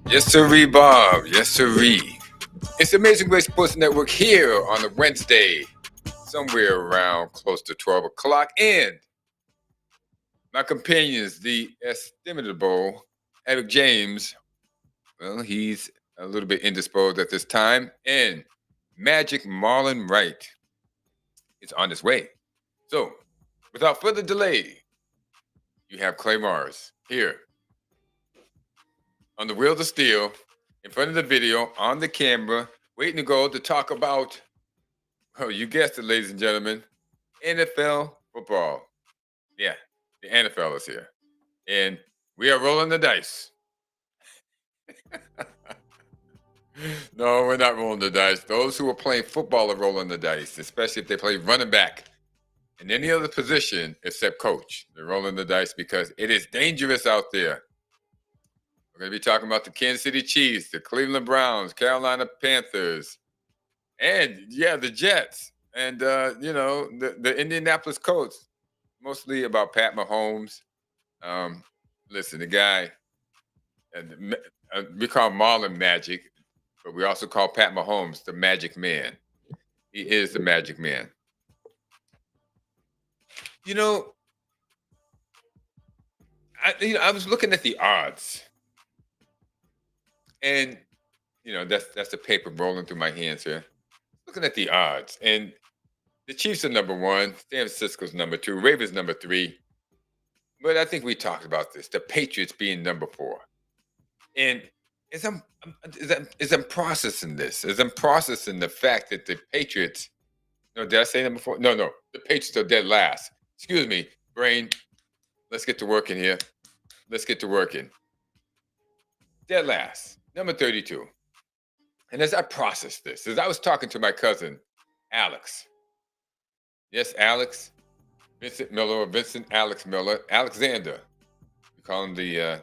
Yes, sirree, Bob. Yes, sirree. It's the Amazing Grace Sports Network here on a Wednesday, somewhere around close to 12 o'clock. And my companions, the estimable Eric James, well, he's a little bit indisposed at this time. And Magic Marlon Wright is on his way. So, without further delay, you have Clay Mars here on the wheels of steel, in front of the video, on the camera, waiting to go to talk about, oh, you guessed it, ladies and gentlemen, NFL football. Yeah, the NFL is here. And we are rolling the dice. No, we're not rolling the dice. Those who are playing football are rolling the dice, especially if they play running back and any other position except coach. They're rolling the dice because it is dangerous out there. We're going to be talking about the Kansas City Chiefs, the Cleveland Browns, Carolina Panthers, and yeah, the Jets, and the Indianapolis Colts. Mostly about Pat Mahomes. Um, Listen, the guy, we call Marlon Magic, but we also call Pat Mahomes the Magic Man. He is the Magic Man. You know, I was looking at the odds, and that's the paper rolling through my hands here. Looking at the odds, and the Chiefs are number one, San Francisco's number two, Ravens number three. But I think we talked about this. The Patriots being number four, and as I'm processing this, as I'm processing the fact that the Patriots. No, did I say number four? No, no. The Patriots are dead last. Excuse me, brain. Let's get to working here. Let's get to working. Dead last, number 32. And as I process this, as I was talking to my cousin, Alex. Yes, Alex. Vincent Miller, or Vincent Alex Miller. Alexander. We call him the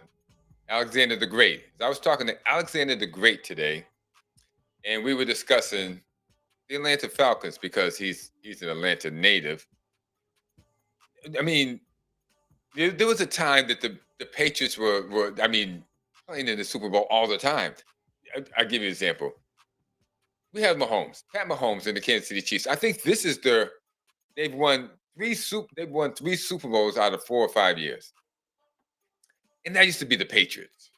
Alexander the Great. I was talking to Alexander the Great today, and we were discussing the Atlanta Falcons because he's an Atlanta native. I mean, there was a time that the Patriots were playing in the Super Bowl all the time. I give you an example. We have Mahomes, Pat Mahomes, and the Kansas City Chiefs. I think this is their they've won three Super Bowls out of 4 or 5 years, and that used to be the Patriots.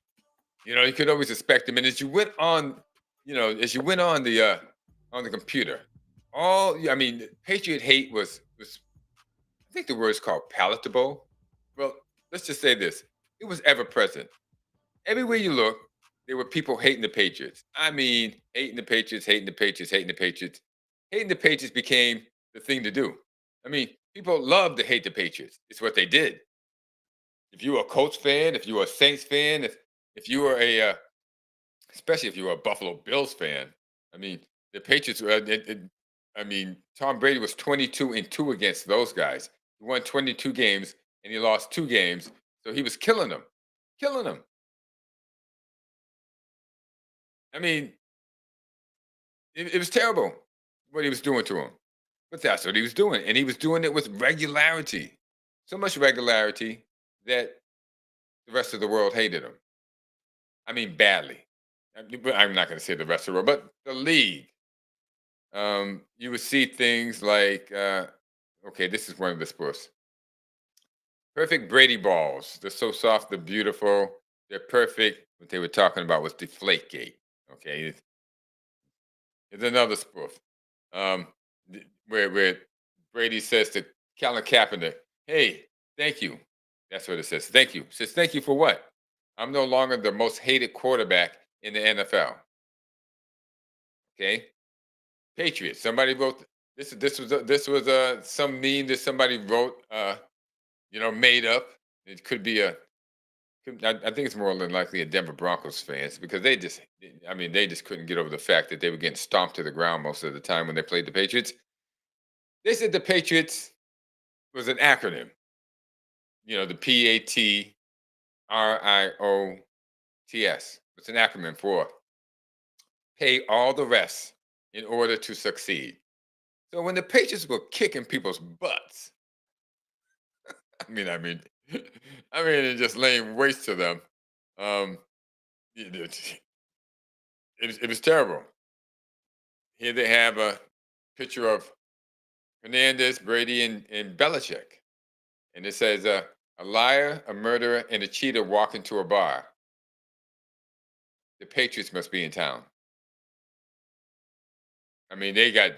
You could always expect them. And as you went on, on the computer, Patriot hate was I think the word is called palatable. Well, let's just say this: it was ever present. Everywhere you look, there were people hating the Patriots. I mean, hating the Patriots, hating the Patriots, hating the Patriots. Hating the Patriots became the thing to do. I mean, people love to hate the Patriots. It's what they did. If you were a Colts fan, if you were a Saints fan, if you were especially if you were a Buffalo Bills fan, I mean, the Patriots. Tom Brady was 22-2 against those guys. He won 22 games and he lost 2 games, so he was killing them, killing them. I mean, it was terrible what he was doing to him, but that's what he was doing, and he was doing it with regularity, so much regularity that the rest of the world hated him. I mean, badly. I'm not going to say the rest of the world, but the league. You would see things like, okay, this is one of the sports. Perfect Brady balls. They're so soft, they're beautiful, they're perfect. What they were talking about was Deflategate. Okay, it's another spoof. Where Brady says to Colin Kaepernick, "Hey, thank you." That's what it says. Thank you. It says thank you for what? I'm no longer the most hated quarterback in the NFL. Okay, Patriots. Somebody wrote this. This was some meme that somebody wrote. Made up. It could be I think it's more than likely a Denver Broncos fans because they just couldn't get over the fact that they were getting stomped to the ground most of the time when they played the Patriots. They said the Patriots was an acronym. The PATRIOTS. It's an acronym for pay all the rest in order to succeed. So when the Patriots were kicking people's butts, I mean, and just laying waste to them. Um, it was terrible. Here they have a picture of Hernandez, Brady, and Belichick. And it says, a liar, a murderer, and a cheater walk into a bar. The Patriots must be in town. I mean, yeah,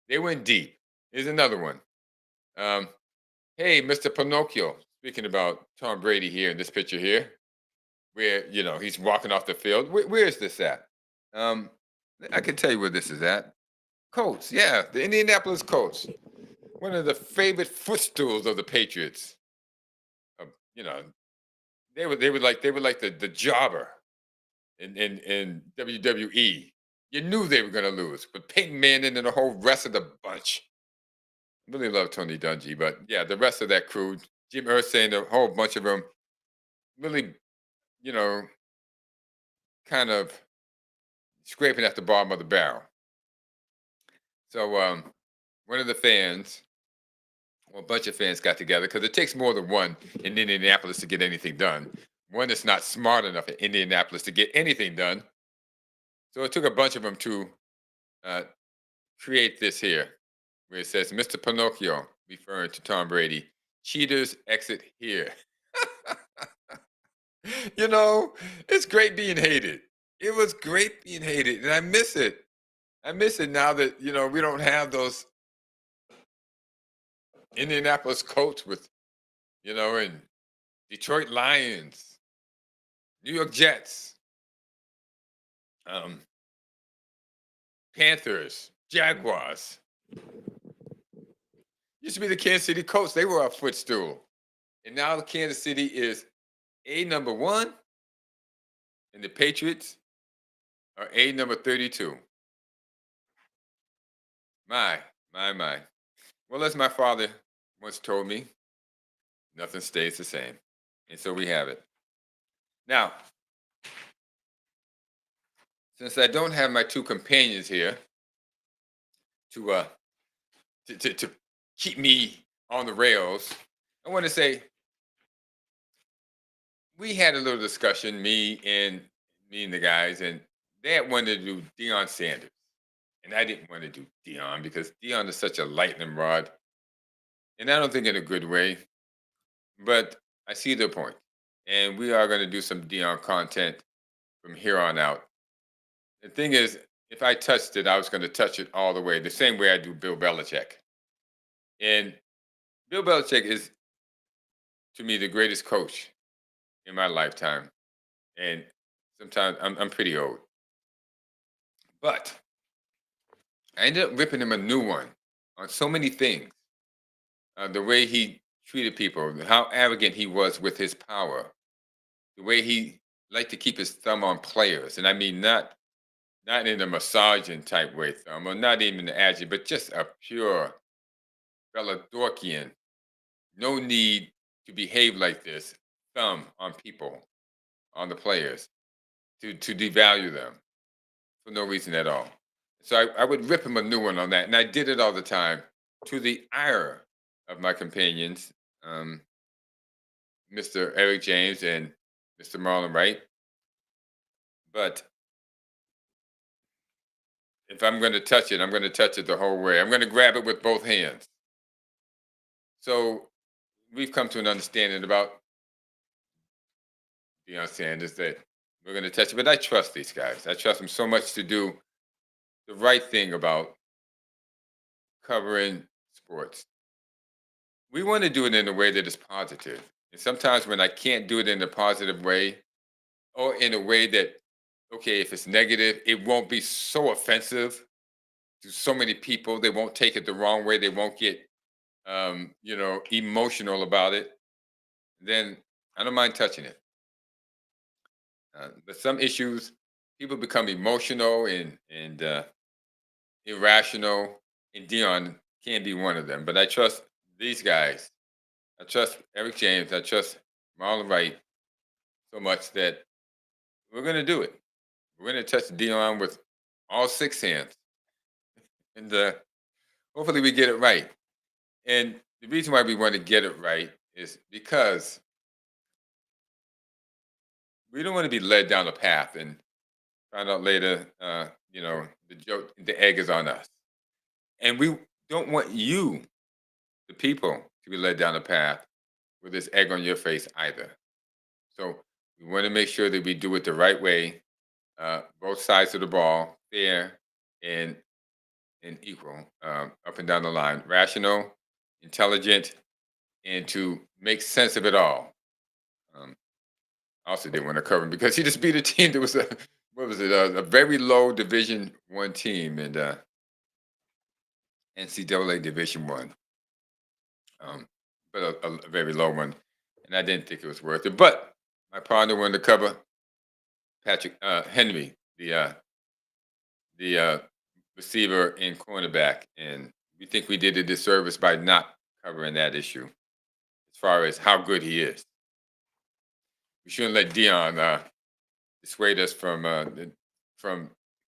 they went deep. Here's another one. Um, hey, Mr. Pinocchio. Speaking about Tom Brady here in this picture here, where he's walking off the field. Where is this at? Um, I can tell you where this is at. Colts, yeah, the Indianapolis Colts, one of the favorite footstools of the Patriots. You know, they were like the jobber in WWE. You knew they were going to lose, but Peyton Manning and the whole rest of the bunch. Really love Tony Dungy, but yeah, the rest of that crew, Jim Irsay and a whole bunch of them, really, you know, kind of scraping at the bottom of the barrel. So one of the fans, well, a bunch of fans got together because it takes more than one in Indianapolis to get anything done. One that's not smart enough in Indianapolis to get anything done. So it took a bunch of them to uh, create this here, where it says, Mr. Pinocchio, referring to Tom Brady, cheaters exit here. you know, it's great being hated. It was great being hated, and I miss it. I miss it now that, we don't have those Indianapolis Colts with, and Detroit Lions, New York Jets, um, Panthers, Jaguars. Used to be the Kansas City Colts. They were our footstool. And now Kansas City is A number one, and the Patriots are A number 32. My, my. Well, as my father once told me, nothing stays the same. And so we have it. Now, since I don't have my two companions here to to keep me on the rails, I want to say we had a little discussion, me and the guys, and they had wanted to do Deion Sanders. And I didn't want to do Dion because Dion is such a lightning rod. And I don't think in a good way, but I see their point. And we are going to do some Dion content from here on out. The thing is, if I touched it, I was going to touch it all the way, the same way I do Bill Belichick. And Bill Belichick is, to me, the greatest coach in my lifetime. And sometimes I'm pretty old. But I ended up ripping him a new one on so many things. The way he treated people, how arrogant he was with his power, the way he liked to keep his thumb on players. And I mean, not in a massaging type way, thumb, or not even the agile, but just a pure Beladorkian. No need to behave like this. Thumb on people, on the players, to devalue them for no reason at all. So I would rip him a new one on that, and I did it all the time to the ire of my companions, Mr. Eric James and Mr. Marlon Wright. But if I'm going to touch it, I'm going to touch it the whole way. I'm going to grab it with both hands. So we've come to an understanding about Deion Sanders that we're going to touch it. But I trust these guys. I trust them so much to do the right thing about covering sports. We want to do it in a way that is positive. And sometimes when I can't do it in a positive way or in a way that, okay, if it's negative, it won't be so offensive to so many people. They won't take it the wrong way. They won't get, emotional about it. Then I don't mind touching it. But some issues, people become emotional and irrational, and Dion can be one of them. But I trust these guys. I trust Eric James. I trust Marlon Wright so much that we're going to do it. We're going to touch Dion with all six hands, and hopefully we get it right. And the reason why we want to get it right is because we don't want to be led down a path and find out later, the egg is on us. And we don't want you, the people, to be led down a path with this egg on your face either. So we want to make sure that we do it the right way, both sides of the ball, fair and equal, up and down the line, rational, intelligent, and to make sense of it all. Um, I also didn't want to cover him because he just beat a team that was a what was it, a very low Division 1 team in NCAA Division 1, but a very low one, and I didn't think it was worth it. But my partner wanted to cover Patrick Henry, the receiver and cornerback, and we think we did a disservice by not covering that issue as far as how good he is. We shouldn't let Dion dissuade us from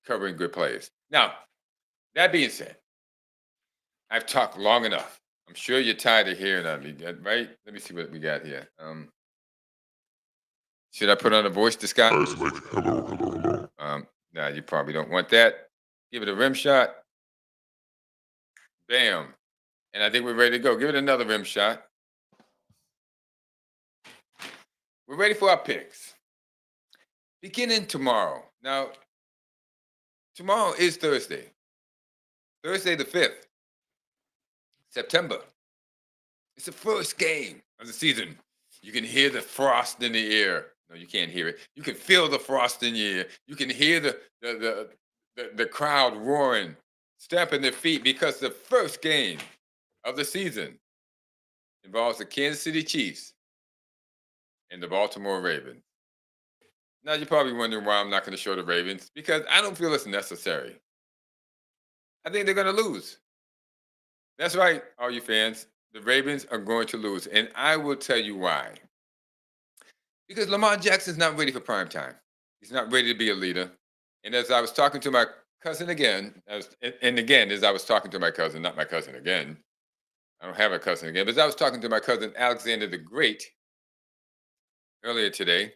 covering good players. Now, that being said, I've talked long enough. I'm sure you're tired of hearing of me, right? Let me see what we got here. Should I put on a voice disguise? Like, hello, hello, hello. No, you probably don't want that. Give it a rim shot. Bam. And I think we're ready to go. Give it another rim shot. We're ready for our picks. Beginning tomorrow. Now, tomorrow is Thursday. Thursday the 5th, September. It's the first game of the season. You can hear the frost in the air. No, you can't hear it. You can feel the frost in your ear. You can hear the crowd roaring, stamping their feet because the first game of the season involves the Kansas City Chiefs and the Baltimore Ravens. Now you're probably wondering why I'm not going to show the Ravens, because I don't feel it's necessary. I think they're going to lose. That's right, all you fans. The Ravens are going to lose, and I will tell you why. Because Lamar Jackson's not ready for prime time. He's not ready to be a leader. And as I was talking to my cousin again, as I was talking to my cousin, not my cousin again. I don't have a cousin again, but as I was talking to my cousin Alexander the Great earlier today,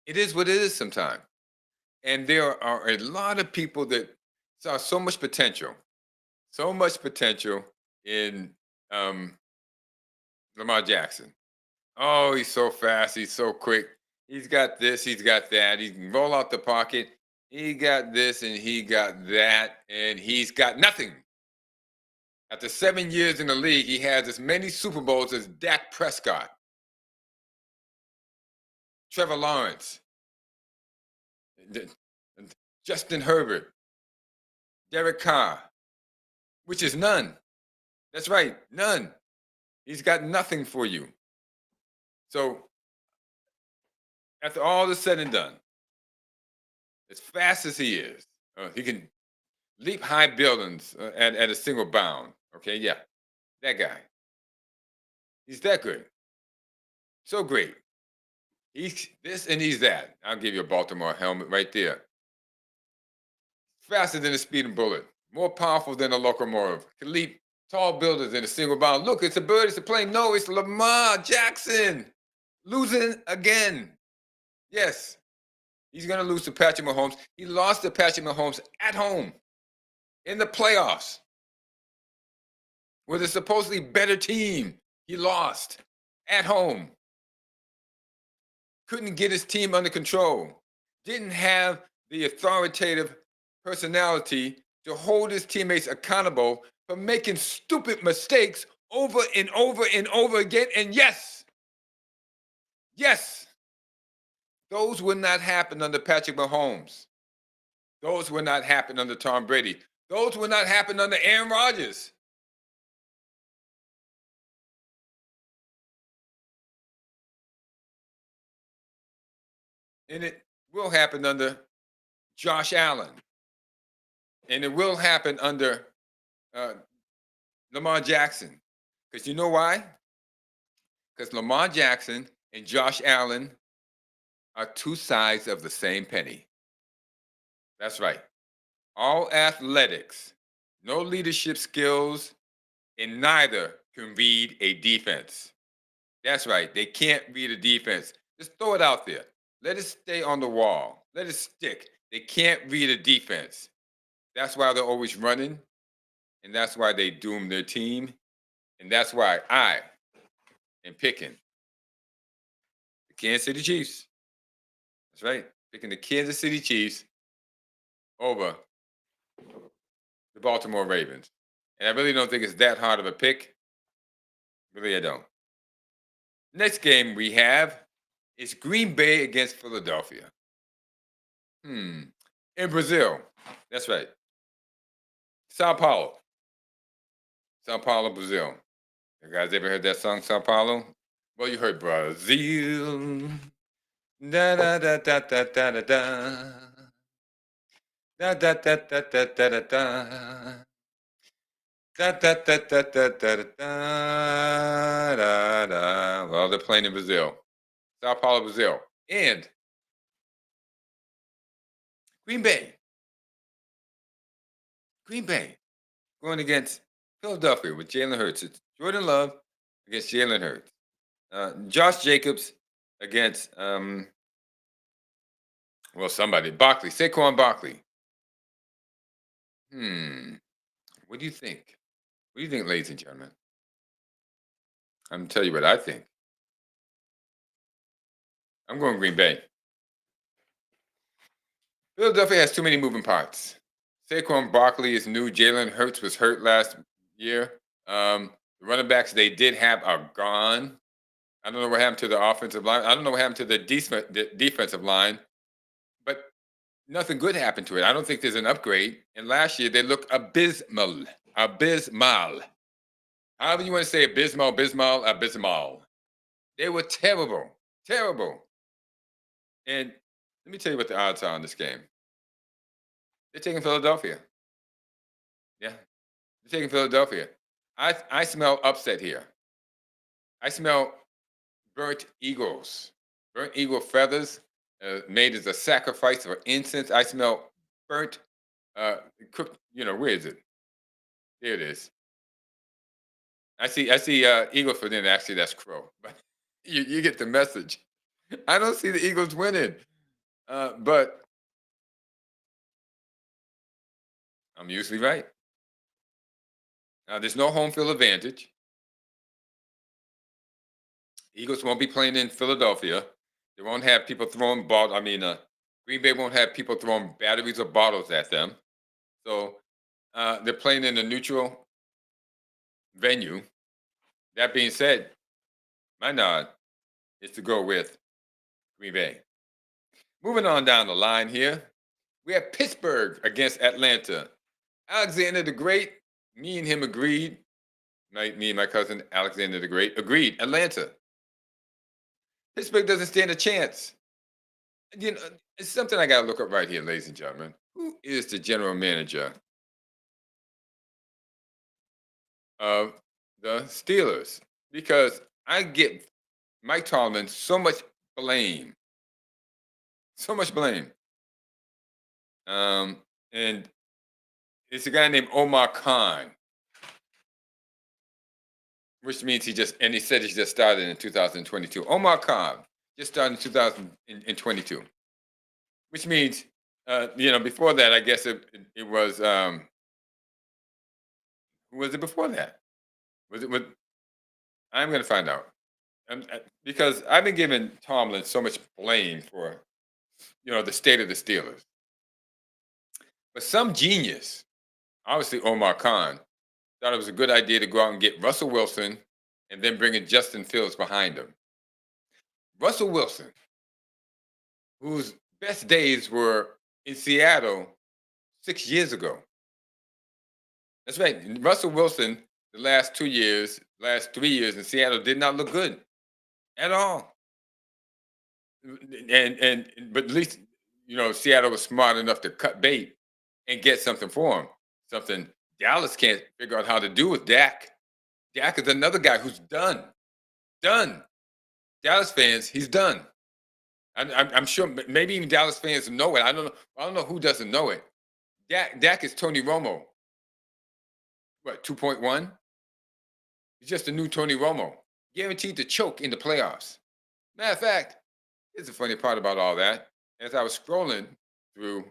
it is what it is sometimes. And there are a lot of people that saw so much potential in Lamar Jackson. Oh, he's so fast. He's so quick. He's got this. He's got that. He can roll out the pocket. He got this and he got that. And he's got nothing. After 7 years in the league, he has as many Super Bowls as Dak Prescott, Trevor Lawrence, Justin Herbert, Derek Carr, which is none. That's right, none. He's got nothing for you. So, after all is said and done, as fast as he is, he can leap high buildings at a single bound. Okay, yeah, that guy. He's that good. So great. He's this and he's that. I'll give you a Baltimore helmet right there. Faster than a speeding bullet. More powerful than a locomotive. Can leap tall buildings in a single bound. Look, it's a bird, it's a plane. No, it's Lamar Jackson. Losing again. Yes, he's going to lose to Patrick Mahomes. He lost to Patrick Mahomes at home in the playoffs with a supposedly better team. He lost at home. Couldn't get his team under control. Didn't have the authoritative personality to hold his teammates accountable for making stupid mistakes over and over and over again. And yes, those would not happen under Patrick Mahomes. Those would not happen under Tom Brady. Those would not happen under Aaron Rodgers. And it will happen under Josh Allen. And it will happen under Lamar Jackson. Because you know why? Because Lamar Jackson and Josh Allen are two sides of the same penny. That's right. All athletics, no leadership skills, and neither can read a defense. That's right. They can't read a defense. Just throw it out there. Let it stay on the wall. Let it stick. They can't read a defense. That's why they're always running, and that's why they doom their team, and that's why I am picking the Kansas City Chiefs. That's right. Picking the Kansas City Chiefs over the Baltimore Ravens. And I really don't think it's that hard of a pick. Really, I don't. Next game we have is Green Bay against Philadelphia. In Brazil. That's right. Sao Paulo. Sao Paulo, Brazil. You guys ever heard that song, Sao Paulo? Well, you heard Brazil. Da da da da da da da da. Da da da da da da da da. Da da da da da da da da da. Well, they're playing in Brazil. Sao Paulo, Brazil. And Green Bay. Green Bay going against Philadelphia with Jalen Hurts. It's Jordan Love against Jalen Hurts. Josh Jacobs against somebody. Barkley. Saquon Barkley. What do you think? What do you think, ladies and gentlemen? I'm gonna tell you what I think. I'm going Green Bay. Philadelphia has too many moving parts. Saquon Barkley is new. Jalen Hurts was hurt last year. The running backs they did have are gone. I don't know what happened to the offensive line. I don't know what happened to the defensive line, but nothing good happened to it. I don't think there's an upgrade. And last year they looked abysmal. Abysmal. However you want to say abysmal. They were terrible. Terrible. And let me tell you what the odds are on this game. They're taking Philadelphia. Yeah, they're taking Philadelphia. I smell upset here. I smell burnt eagles, burnt eagle feathers made as a sacrifice for incense. I smell burnt, cooked. Where is it? There it is. I see eagle for dinner. Actually, that's crow. But you get the message. I don't see the Eagles winning, but I'm usually right. Now, there's no home field advantage. Eagles won't be playing in Philadelphia. They won't have people throwing balls. Green Bay won't have people throwing batteries or bottles at them. So they're playing in a neutral venue. That being said, my nod is to go with Green Bay. Moving on down the line here, we have Pittsburgh against Atlanta. Alexander the Great, me and him agreed. Me and my cousin Alexander the Great agreed. Atlanta. Pittsburgh doesn't stand a chance. It's something I got to look up right here, ladies and gentlemen. Who is the general manager of the Steelers? Because I get Mike Tomlin so much blame. So much blame. And it's a guy named Omar Khan, which means he said he just started in 2022. Omar Khan just started in 2022, which means, before that, I guess it was, who was it before that? I'm going to find out. Because I've been giving Tomlin so much blame for, the state of the Steelers. But some genius, obviously Omar Khan, thought it was a good idea to go out and get Russell Wilson and then bring in Justin Fields behind him. Russell Wilson, whose best days were in Seattle 6 years ago. That's right. Russell Wilson, the last 3 years in Seattle did not look good at all. But at least Seattle was smart enough to cut bait and get something for him. Something Dallas can't figure out how to do with Dak. Dak is another guy who's done. Done. Dallas fans, he's done. I'm sure maybe even Dallas fans know it. I don't know who doesn't know it. Dak is Tony Romo. What, 2.1? He's just a new Tony Romo. guaranteed to choke in the playoffs. Matter of fact, here's the funny part about all that. As I was scrolling through,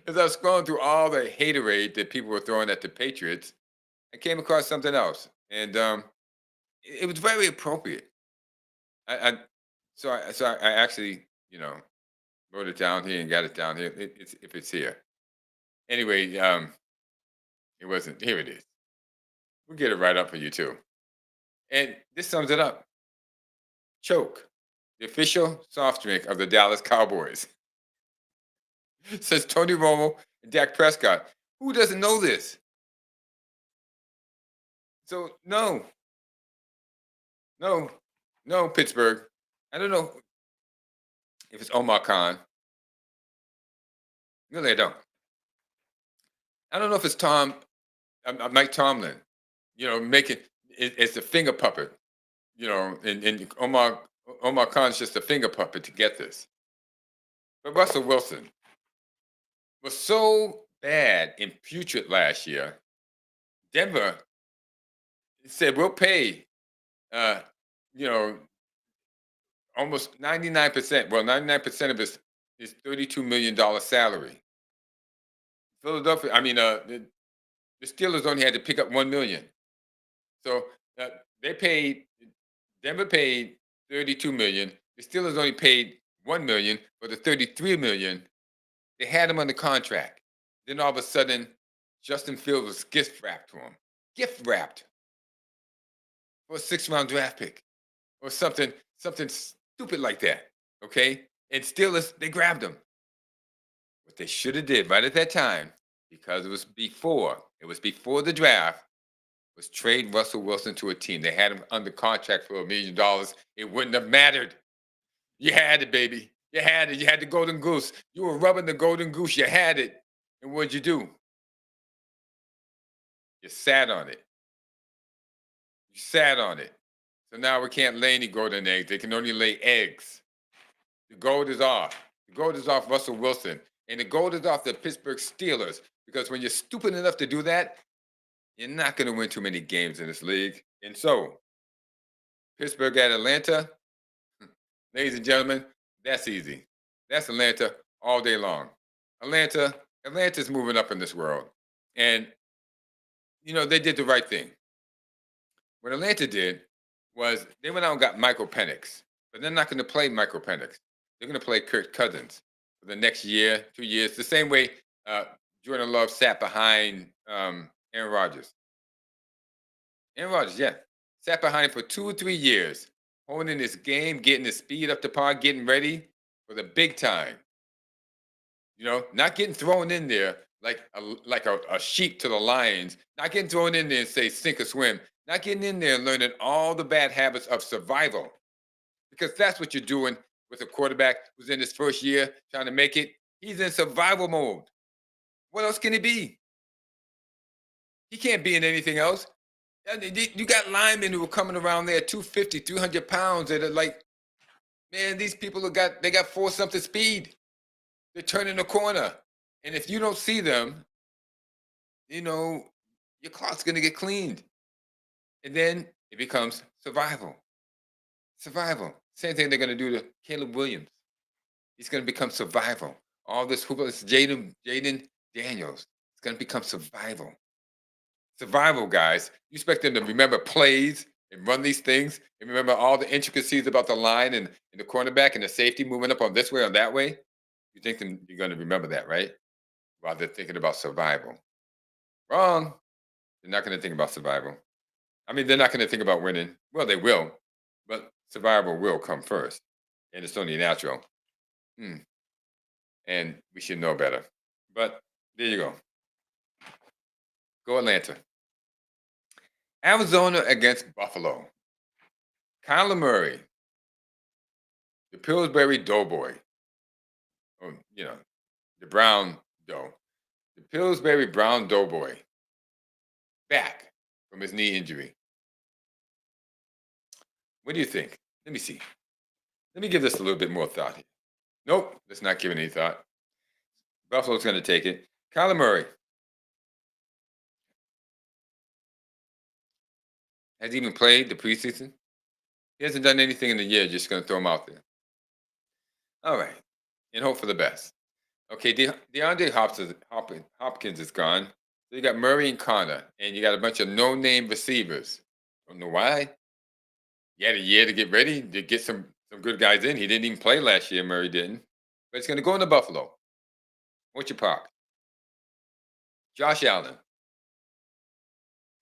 as I was scrolling through all the haterade that people were throwing at the Patriots, I came across something else, and it was very appropriate. I so I actually wrote it down here and got it down here. It's if it's here anyway. It wasn't. Here it is. We'll get it right up for you too. And this sums it up. Choke, the official soft drink of the Dallas Cowboys, says Tony Romo and Dak Prescott. Who doesn't know this? So no, no, no, Pittsburgh. I don't know if it's Omar Khan. Really, I don't. I don't know if it's Mike Tomlin. Making it's a finger puppet. And Omar Khan's just a finger puppet to get this. But Russell Wilson was so bad and putrid last year. Denver said we'll pay, uh, you know, almost 99%. Well, 99% of his $32 million salary. Philadelphia, I mean, the Steelers only had to pick up 1 million. So they paid. Denver paid 32 million. The Steelers only paid 1 million for the 33 million. They had him under contract. Then all of a sudden, Justin Fields was gift wrapped to him. Gift wrapped for a 6th round draft pick or something stupid like that. Okay, and Steelers they grabbed him. What they should have did right at that time, because it was before the draft, was trade Russell Wilson to a team. They had him under contract for $1 million. It wouldn't have mattered. You had it, baby. You had it. You had the golden goose. You were rubbing the golden goose. You had it. And what'd you do? You sat on it. You sat on it. So now we can't lay any golden eggs. They can only lay eggs. The gold is off. The gold is off Russell Wilson. And the gold is off the Pittsburgh Steelers. Because when you're stupid enough to do that, you're not going to win too many games in this league. And so, Pittsburgh at Atlanta, ladies and gentlemen, that's easy. That's Atlanta all day long. Atlanta's moving up in this world. And, they did the right thing. What Atlanta did was they went out and got Michael Penix. But they're not going to play Michael Penix. They're going to play Kirk Cousins for the next year, 2 years, the same way Jordan Love sat behind Aaron Rodgers. Aaron Rodgers, yeah, sat behind him for 2 or 3 years, honing his game, getting his speed up to par, getting ready for the big time. Not getting thrown in there like a sheep to the lions. Not getting thrown in there and say sink or swim. Not getting in there and learning all the bad habits of survival, because that's what you're doing with a quarterback who's in his first year trying to make it. He's in survival mode. What else can he be? He can't be in anything else. You got linemen who are coming around there 250, 300 pounds that are like, man, these people they got 4-something speed. They're turning the corner. And if you don't see them, your clock's going to get cleaned. And then it becomes survival. Survival. Same thing they're going to do to Caleb Williams. He's going to become survival. All this Jaden Daniels. It's going to become survival. Survival, guys. You expect them to remember plays and run these things and remember all the intricacies about the line and the cornerback and the safety moving up on this way or that way? You think you're going to remember that, right? While they're thinking about survival. Wrong. They're not going to think about survival. I mean, they're not going to think about winning. Well, they will, but survival will come first. And it's only natural. And we should know better. But there you go. Go Atlanta. Arizona against Buffalo. Kyler Murray, the Pillsbury Doughboy, or, the Brown Dough, the Pillsbury Brown Doughboy, back from his knee injury. What do you think? Let me see. Let me give this a little bit more thought here. Nope, let's not give it any thought. Buffalo's going to take it. Kyler Murray. Has he even played the preseason? He hasn't done anything in the year. Just going to throw him out there. All right, and hope for the best. Okay, DeAndre Hopkins is gone. So you got Murray and Connor, and you got a bunch of no-name receivers. Don't know why. He had a year to get ready to get some good guys in. He didn't even play last year. Murray didn't, but it's going to go into Buffalo. What's your park? Josh Allen,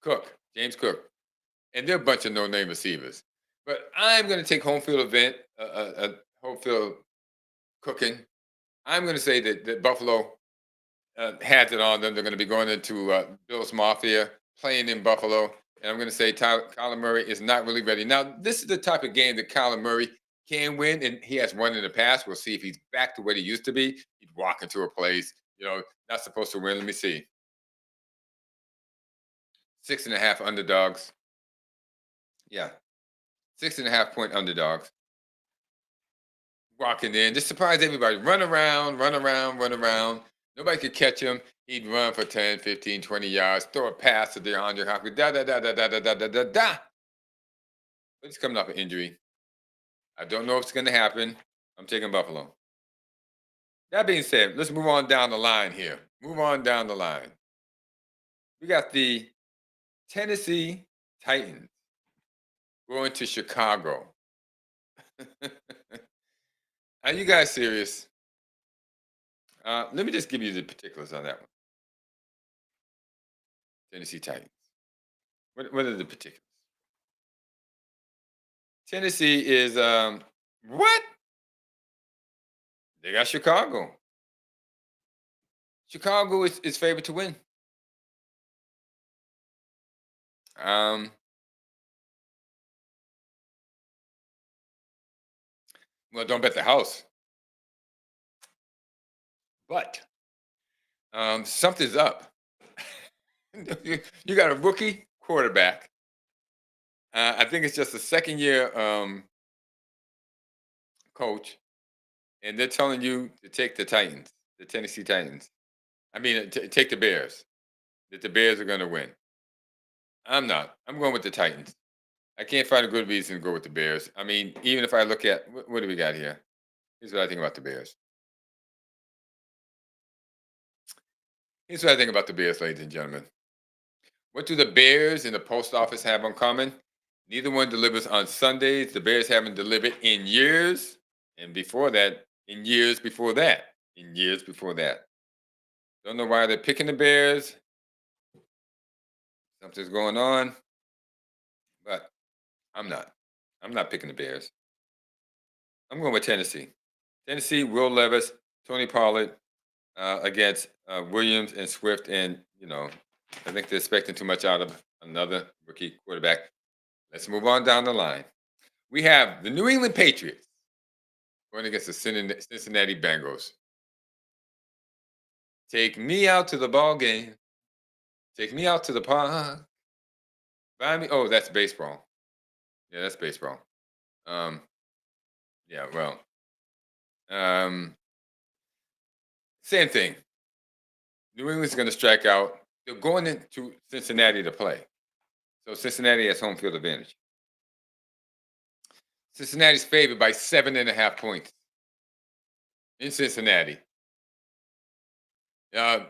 Cook, James Cook, and they're a bunch of no-name receivers. But I'm going to take home field event, home field cooking. I'm going to say that Buffalo has it on them. They're going to be going into Bills Mafia, playing in Buffalo. And I'm going to say Kyler Murray is not really ready. Now, this is the type of game that Kyler Murray can win, and he has won in the past. We'll see if he's back to what he used to be. He'd walk into a place, not supposed to win. Let me see. 6.5 underdogs. Yeah. 6.5 point underdogs. Walking in, just surprise everybody. Run around, run around, run around. Nobody could catch him. He'd run for 10, 15, 20 yards, throw a pass to DeAndre Hopkins. Da da da da da da da da da da. But he's coming off an injury. I don't know if it's gonna happen. I'm taking Buffalo. That being said, let's move on down the line here. Move on down the line. We got the Tennessee Titans going to Chicago. Are you guys serious? Let me just give you the particulars on that one. Tennessee Titans. What are the particulars? Tennessee is what? They got Chicago. Chicago is favored to win. Well, don't bet the house. But something's up. You got a rookie quarterback. I think it's just a second year coach, and they're telling you to take the Titans, the Tennessee Titans. I mean, take the Bears. That the Bears are going to win. I'm not. I'm going with the Titans. I can't find a good reason to go with the Bears. I mean, even if I look at what do we got here? Here's what I think about the Bears. Here's what I think about the Bears, ladies and gentlemen. What do the Bears and the post office have in common? Neither one delivers on Sundays. The Bears haven't delivered in years. And before that, in years before that. In years before that. Don't know why they're picking the Bears. Something's going on. But I'm not. I'm not picking the Bears. I'm going with Tennessee. Tennessee, Will Levis, Tony Pollard against Williams and Swift. And, I think they're expecting too much out of another rookie quarterback. Let's move on down the line. We have the New England Patriots going against the Cincinnati Bengals. Take me out to the ball game. Take me out to the park. Buy me. Oh, that's baseball. Yeah, that's baseball. Yeah, well, same thing. New England's going to strike out. They're going into Cincinnati to play. So Cincinnati has home field advantage. Cincinnati's favored by 7.5 points in Cincinnati. The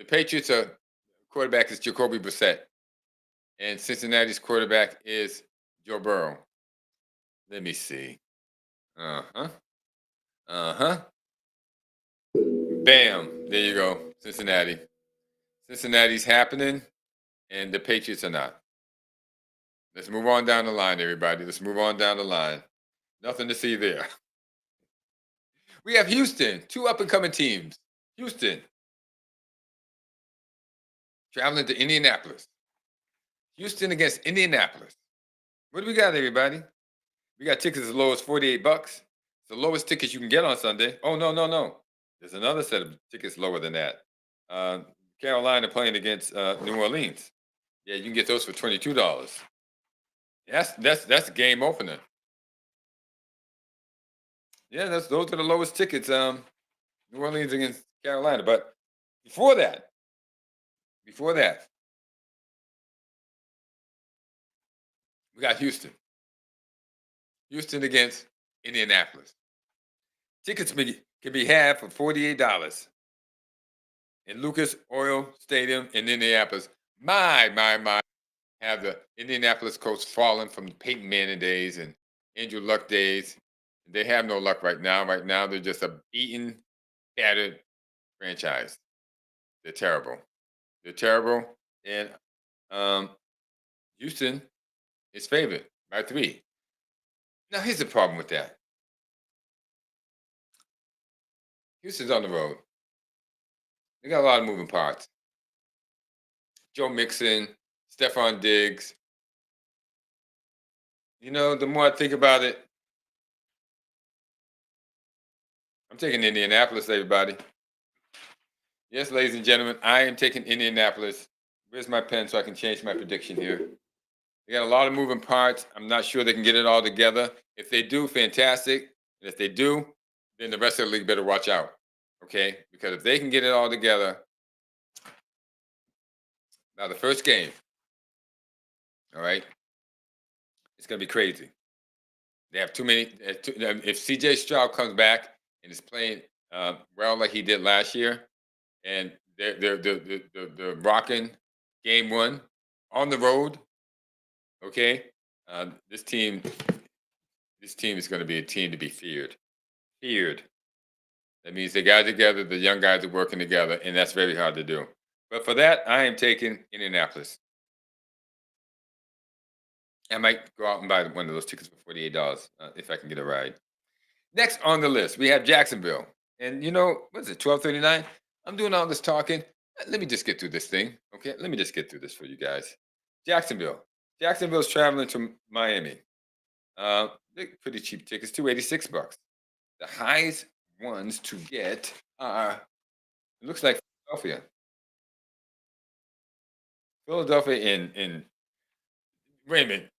Patriots' quarterback is Jacoby Brissett, and Cincinnati's quarterback is Joe Burrow. Let me see. Bam. There you go. Cincinnati. Cincinnati's happening, and the Patriots are not. Let's move on down the line, everybody. Let's move on down the line. Nothing to see there. We have Houston, two up-and-coming teams. Houston traveling to Indianapolis. Houston against Indianapolis. What do we got, everybody? We got tickets as low as $48. It's the lowest tickets you can get on Sunday. Oh, no. There's another set of tickets lower than that. Carolina playing against New Orleans. Yeah, you can get those for $22. That's a game opener. Yeah, those are the lowest tickets. New Orleans against Carolina. But before that, We got Houston. Houston against Indianapolis. Tickets can be had for $48 in Lucas Oil Stadium in Indianapolis. My, have the Indianapolis Colts fallen from the Peyton Manning days and Andrew Luck days. They have no luck right now. Right now, they're just a beaten, battered franchise. They're terrible. They're terrible. And Houston is favored by 3. Now, here's the problem with that. Houston's on the road. They got a lot of moving parts. Joe Mixon, Stephon Diggs. You know, the more I think about it, I'm taking Indianapolis, everybody. Yes, ladies and gentlemen, I am taking Indianapolis. Where's my pen so I can change my prediction here? They got a lot of moving parts. I'm not sure they can get it all together. If they do, fantastic. And if they do, then the rest of the league better watch out. Okay? Because if they can get it all together, now the first game, all right, it's going to be crazy. They have too many. If CJ Stroud comes back and is playing well like he did last year, and they're rocking game 1 on the road, okay, this team is going to be a team to be feared. Feared. That means they got together. The young guys are working together, and that's very hard to do. But for that, I am taking Indianapolis. I might go out and buy one of those tickets for $48 if I can get a ride. Next on the list, we have Jacksonville. And you know, what is it, 12:39? I'm doing all this talking. Let me just get through this thing, okay? Let me just get through this for you guys. Jacksonville. Jacksonville's traveling to Miami. They're pretty cheap tickets, $286. The highest ones to get are, it looks like Philadelphia. Philadelphia in wait a minute.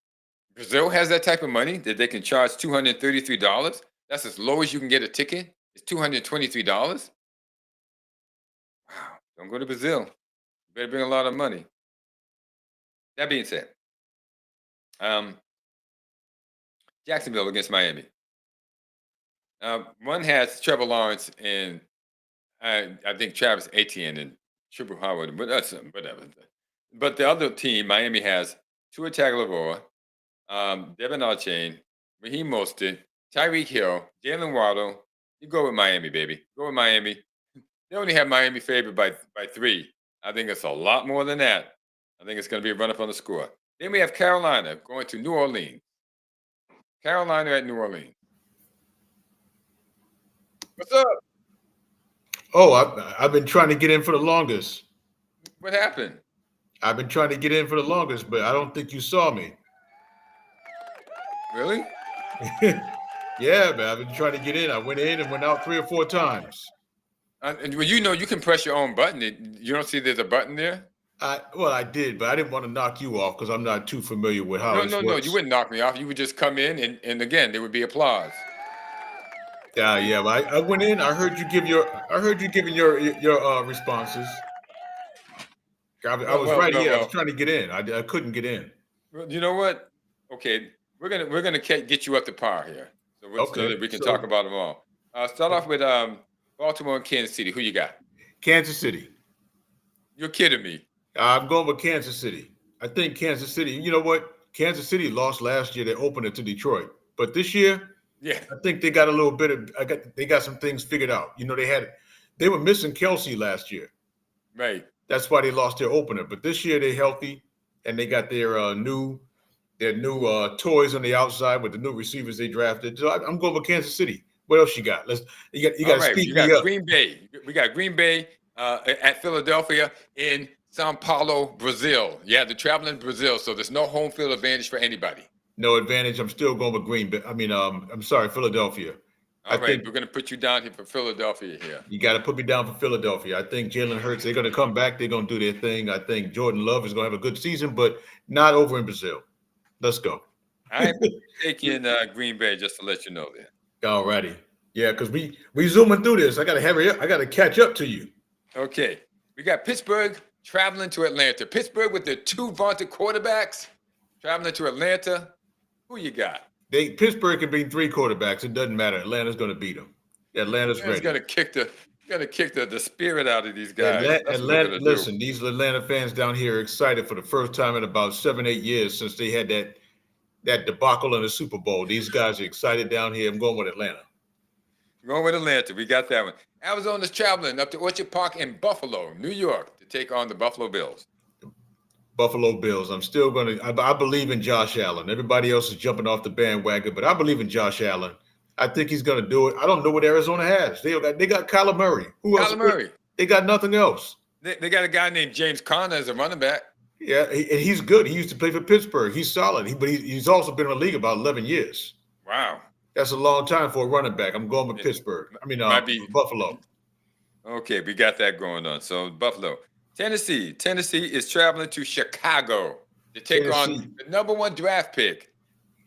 Brazil has that type of money that they can charge $233. That's as low as you can get a ticket. It's $223. Wow. Don't go to Brazil. You better bring a lot of money. That being said, Jacksonville against Miami. One has Trevor Lawrence and I think Travis Etienne and Triple Howard, but that's whatever. But the other team, Miami, has Tua Tagovailoa, Devin Achane, Raheem Mostert, Tyreek Hill, Jalen Waddle. You go with Miami, baby. Go with Miami. They only have Miami favored by 3. I think it's a lot more than that. I think it's going to be a run up on the score. Then we have Carolina going to New Orleans. Carolina at New Orleans. What's up? Oh, I've been trying to get in for the longest. What happened? I've been trying to get in for the longest, but I don't think you saw me. Really? Yeah, man. I've been trying to get in. I went in and went out 3 or 4 times. And well, you know, you can press your own button. You don't see there's a button there? I did, but I didn't want to knock you off because I'm not too familiar with how this No. works. You wouldn't knock me off. You would just come in, and again, there would be applause. Yeah. But I went in. I heard you giving your responses. I was right here. I was trying to get in. I couldn't get in. Well, you know what? Okay, we're gonna get you up to par here, so that we can talk about them all. Start off with Baltimore and Kansas City. Who you got? Kansas City. You're kidding me. I'm going with Kansas City. I think Kansas City. You know what? Kansas City lost last year. They opened it to Detroit, but this year, yeah, I think they got a little bit of. They got some things figured out. You know, they were missing Kelsey last year. Right. That's why they lost their opener. But this year they're healthy and they got their new toys on the outside with the new receivers they drafted. So I'm going with Kansas City. What else you got? You got to speed me up. Green Bay. We got Green Bay at Philadelphia in Sao Paulo, Brazil. Yeah, they're traveling to Brazil, so there's no home field advantage for anybody. No advantage. I'm still going with Green Bay. I'm sorry, Philadelphia. All right, we're going to put you down here for Philadelphia here. You got to put me down for Philadelphia. I think Jalen Hurts, they're going to come back. They're going to do their thing. I think Jordan Love is going to have a good season, but not over in Brazil. Let's go. I'm taking Green Bay just to let you know that. All righty. Yeah, because we zooming through this. I got to hurry up. I got to catch up to you. Okay. We got Pittsburgh traveling to Atlanta. Pittsburgh with their 2 vaunted quarterbacks. Traveling to Atlanta. Who you got? Pittsburgh can beat 3 quarterbacks. It doesn't matter. Atlanta's going to beat them. Atlanta's Atlanta's ready. gonna kick the spirit out of these guys. That's what they're gonna Listen, these Atlanta fans down here are excited for the first time in about 7-8 years since they had that debacle in the Super Bowl. These guys are excited down here. I'm going with Atlanta. Going with Atlanta. We got that one. Arizona's traveling up to Orchard Park in Buffalo, New York, to take on the Buffalo Bills. Buffalo Bills. I'm still going to. I believe in Josh Allen. Everybody else is jumping off the bandwagon, but I believe in Josh Allen. I think he's going to do it. I don't know what Arizona has. They got Kyler Murray. Who else? Kyler Murray. They got nothing else. They got a guy named James Conner as a running back. Yeah, and he's good. He used to play for Pittsburgh. He's solid. But he's also been in the league about 11 years. Wow. That's a long time for a running back. I'm going with Pittsburgh. Buffalo. Okay, we got that going on. So Buffalo. Tennessee is traveling to Chicago to take on the #1 draft pick,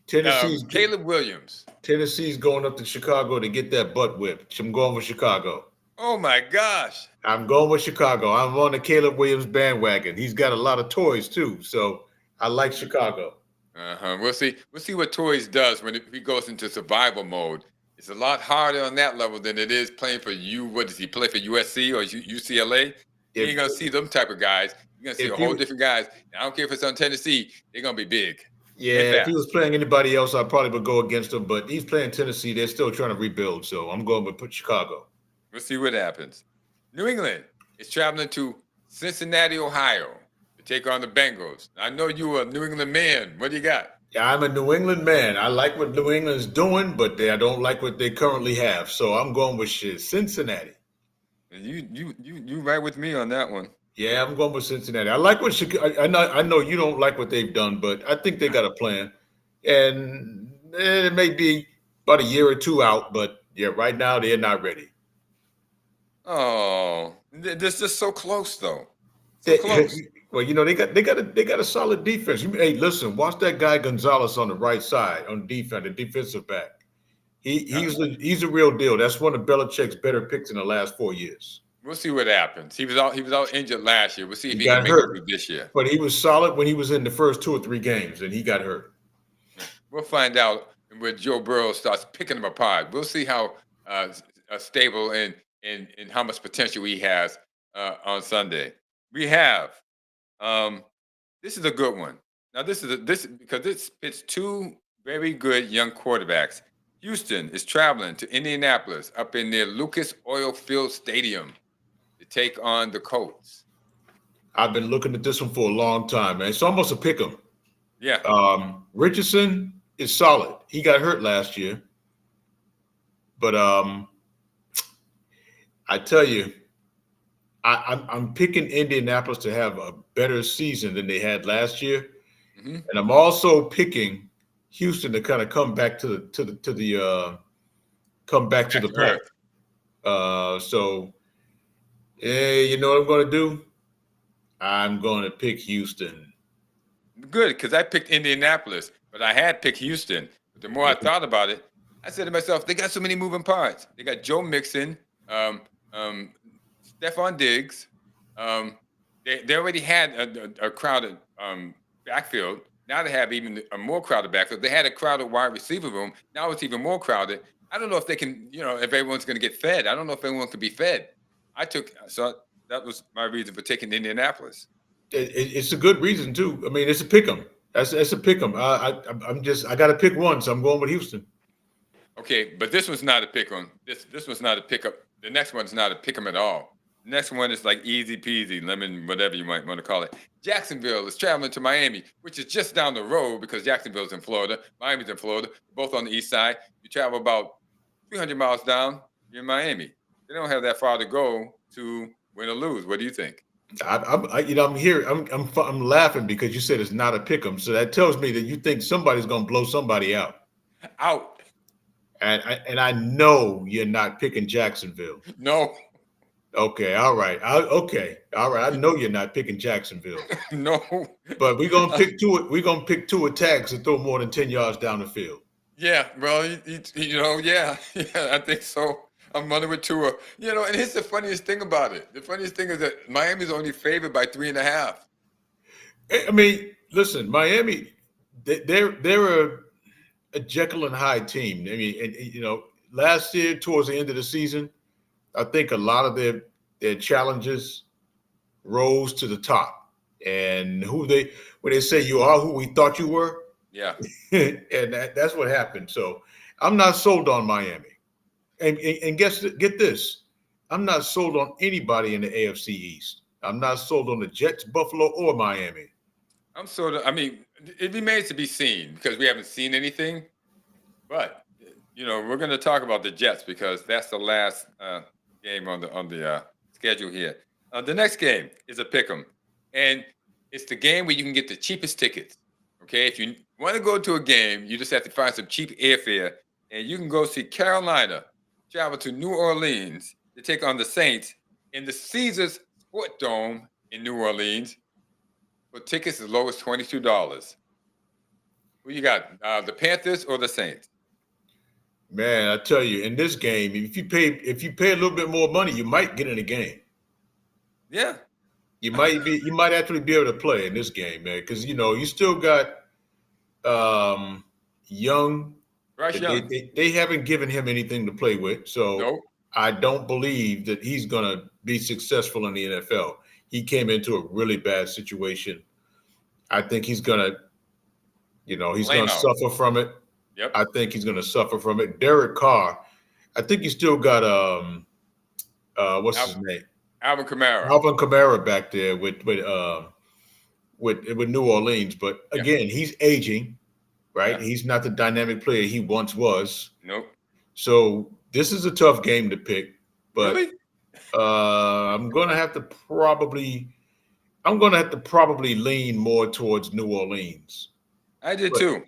Caleb Williams. Tennessee's going up to Chicago to get that butt whipped. I'm going with Chicago. Oh my gosh! I'm going with Chicago. I'm on the Caleb Williams bandwagon. He's got a lot of toys too, so I like Chicago. We'll see what toys does when he goes into survival mode. It's a lot harder on that level than it is playing for you. What does he play for, USC or UCLA? You ain't gonna see them type of guys. You're gonna see a whole different guys. And I don't care if it's on Tennessee; they're gonna be big. Yeah, if he was playing anybody else, I probably would go against him. But he's playing Tennessee; they're still trying to rebuild. So I'm going with Chicago. We'll see what happens. New England is traveling to Cincinnati, Ohio, to take on the Bengals. I know you're a New England man. What do you got? Yeah, I'm a New England man. I like what New England's doing, but I don't like what they currently have. So I'm going with Cincinnati. You right with me on that one. Yeah, I'm going with Cincinnati. I like what I know you don't like what they've done, but I think they got a plan. And it may be about a year or two out, but yeah, right now they're not ready. Oh, this is so close though. So close. Well, they got a solid defense. Hey, listen, watch that guy Gonzalez on the right side on defense, the defensive back. He's a real deal. That's one of Belichick's better picks in the last 4 years. We'll see what happens. He was all injured last year. We'll see if he can make it through this year. But he was solid when he was in the first 2 or 3 games, and he got hurt. We'll find out when Joe Burrow starts picking them apart. We'll see how stable and how much potential he has on Sunday. We have this is a good one. Now this because this fits 2 very good young quarterbacks. Houston is traveling to Indianapolis up in their Lucas Oil Field Stadium to take on the Colts. I've been looking at this one for a long time, man. It's almost a pick 'em. Yeah. Richardson is solid. He got hurt last year. But I tell you, I'm picking Indianapolis to have a better season than they had last year. Mm-hmm. And I'm also picking Houston to kind of come back to the pack. So, you know what I'm going to do? I'm going to pick Houston. Good, because I picked Indianapolis, but I had picked Houston. But the more I thought about it, I said to myself, they got so many moving parts. They got Joe Mixon, Stephon Diggs. They already had a crowded backfield. Now they have even a more crowded backfield. They had a crowded wide receiver room. Now it's even more crowded. I don't know if they can, if everyone's going to get fed. I don't know if everyone can be fed. So that was my reason for taking Indianapolis. It's a good reason too. I mean, it's a pick 'em. That's a pick 'em. I got to pick one, so I'm going with Houston. Okay, but this one's not a pick 'em. This one's not a pick up. The next one's not a pick 'em at all. The next one is like easy peasy, lemon, whatever you might want to call it. Jacksonville is traveling to Miami, which is just down the road because Jacksonville's in Florida. Miami's in Florida, both on the east side. You travel about 300 miles down, you're in Miami. They don't have that far to go to win or lose. What do you think? I'm here. I'm laughing because you said it's not a pick 'em. So that tells me that you think somebody's going to blow somebody out. And I know you're not picking Jacksonville. No. Okay, all right. I know you're not picking Jacksonville. No. But we're gonna pick two. We're gonna pick 2 attacks and throw more than 10 yards down the field. Yeah, well, yeah, I think so. I'm running with Tua. And here's the funniest thing about it. The funniest thing is that Miami's only favored by 3.5. I mean, listen, Miami. they're a Jekyll and Hyde team. I mean, last year towards the end of the season, I think a lot of their challenges rose to the top. And when they say you are who we thought you were, Yeah. and that's what happened. So I'm not sold on Miami. And get this, I'm not sold on anybody in the AFC East. I'm not sold on the Jets, Buffalo, or Miami. I'm sort of. I mean, it remains to be seen because we haven't seen anything. But we're going to talk about the Jets because that's the last game on the schedule here. The next game is a pick'em, and it's the game where you can get the cheapest tickets. Okay, if you want to go to a game, you just have to find some cheap airfare, and you can go see Carolina travel to New Orleans to take on the Saints in the Caesars Sport Dome in New Orleans for tickets as low as $22. Who you got? The Panthers or the Saints? Man, I tell you, in this game, if you pay a little bit more money, you might get in the game. Yeah. You might actually be able to play in this game, man, because you still got Young. Bryce Young. They haven't given him anything to play with, so Nope. I don't believe that he's going to be successful in the NFL. He came into a really bad situation. I think he's going to, he's going to suffer from it. Yep. I think he's going to suffer from it. Derek Carr, I think you still got what's his name? Alvin Kamara. Alvin Kamara back there with New Orleans, but again, he's aging, right? Yeah. He's not the dynamic player he once was. Nope. So this is a tough game to pick, but really? I'm gonna have to probably lean more towards New Orleans. I did too.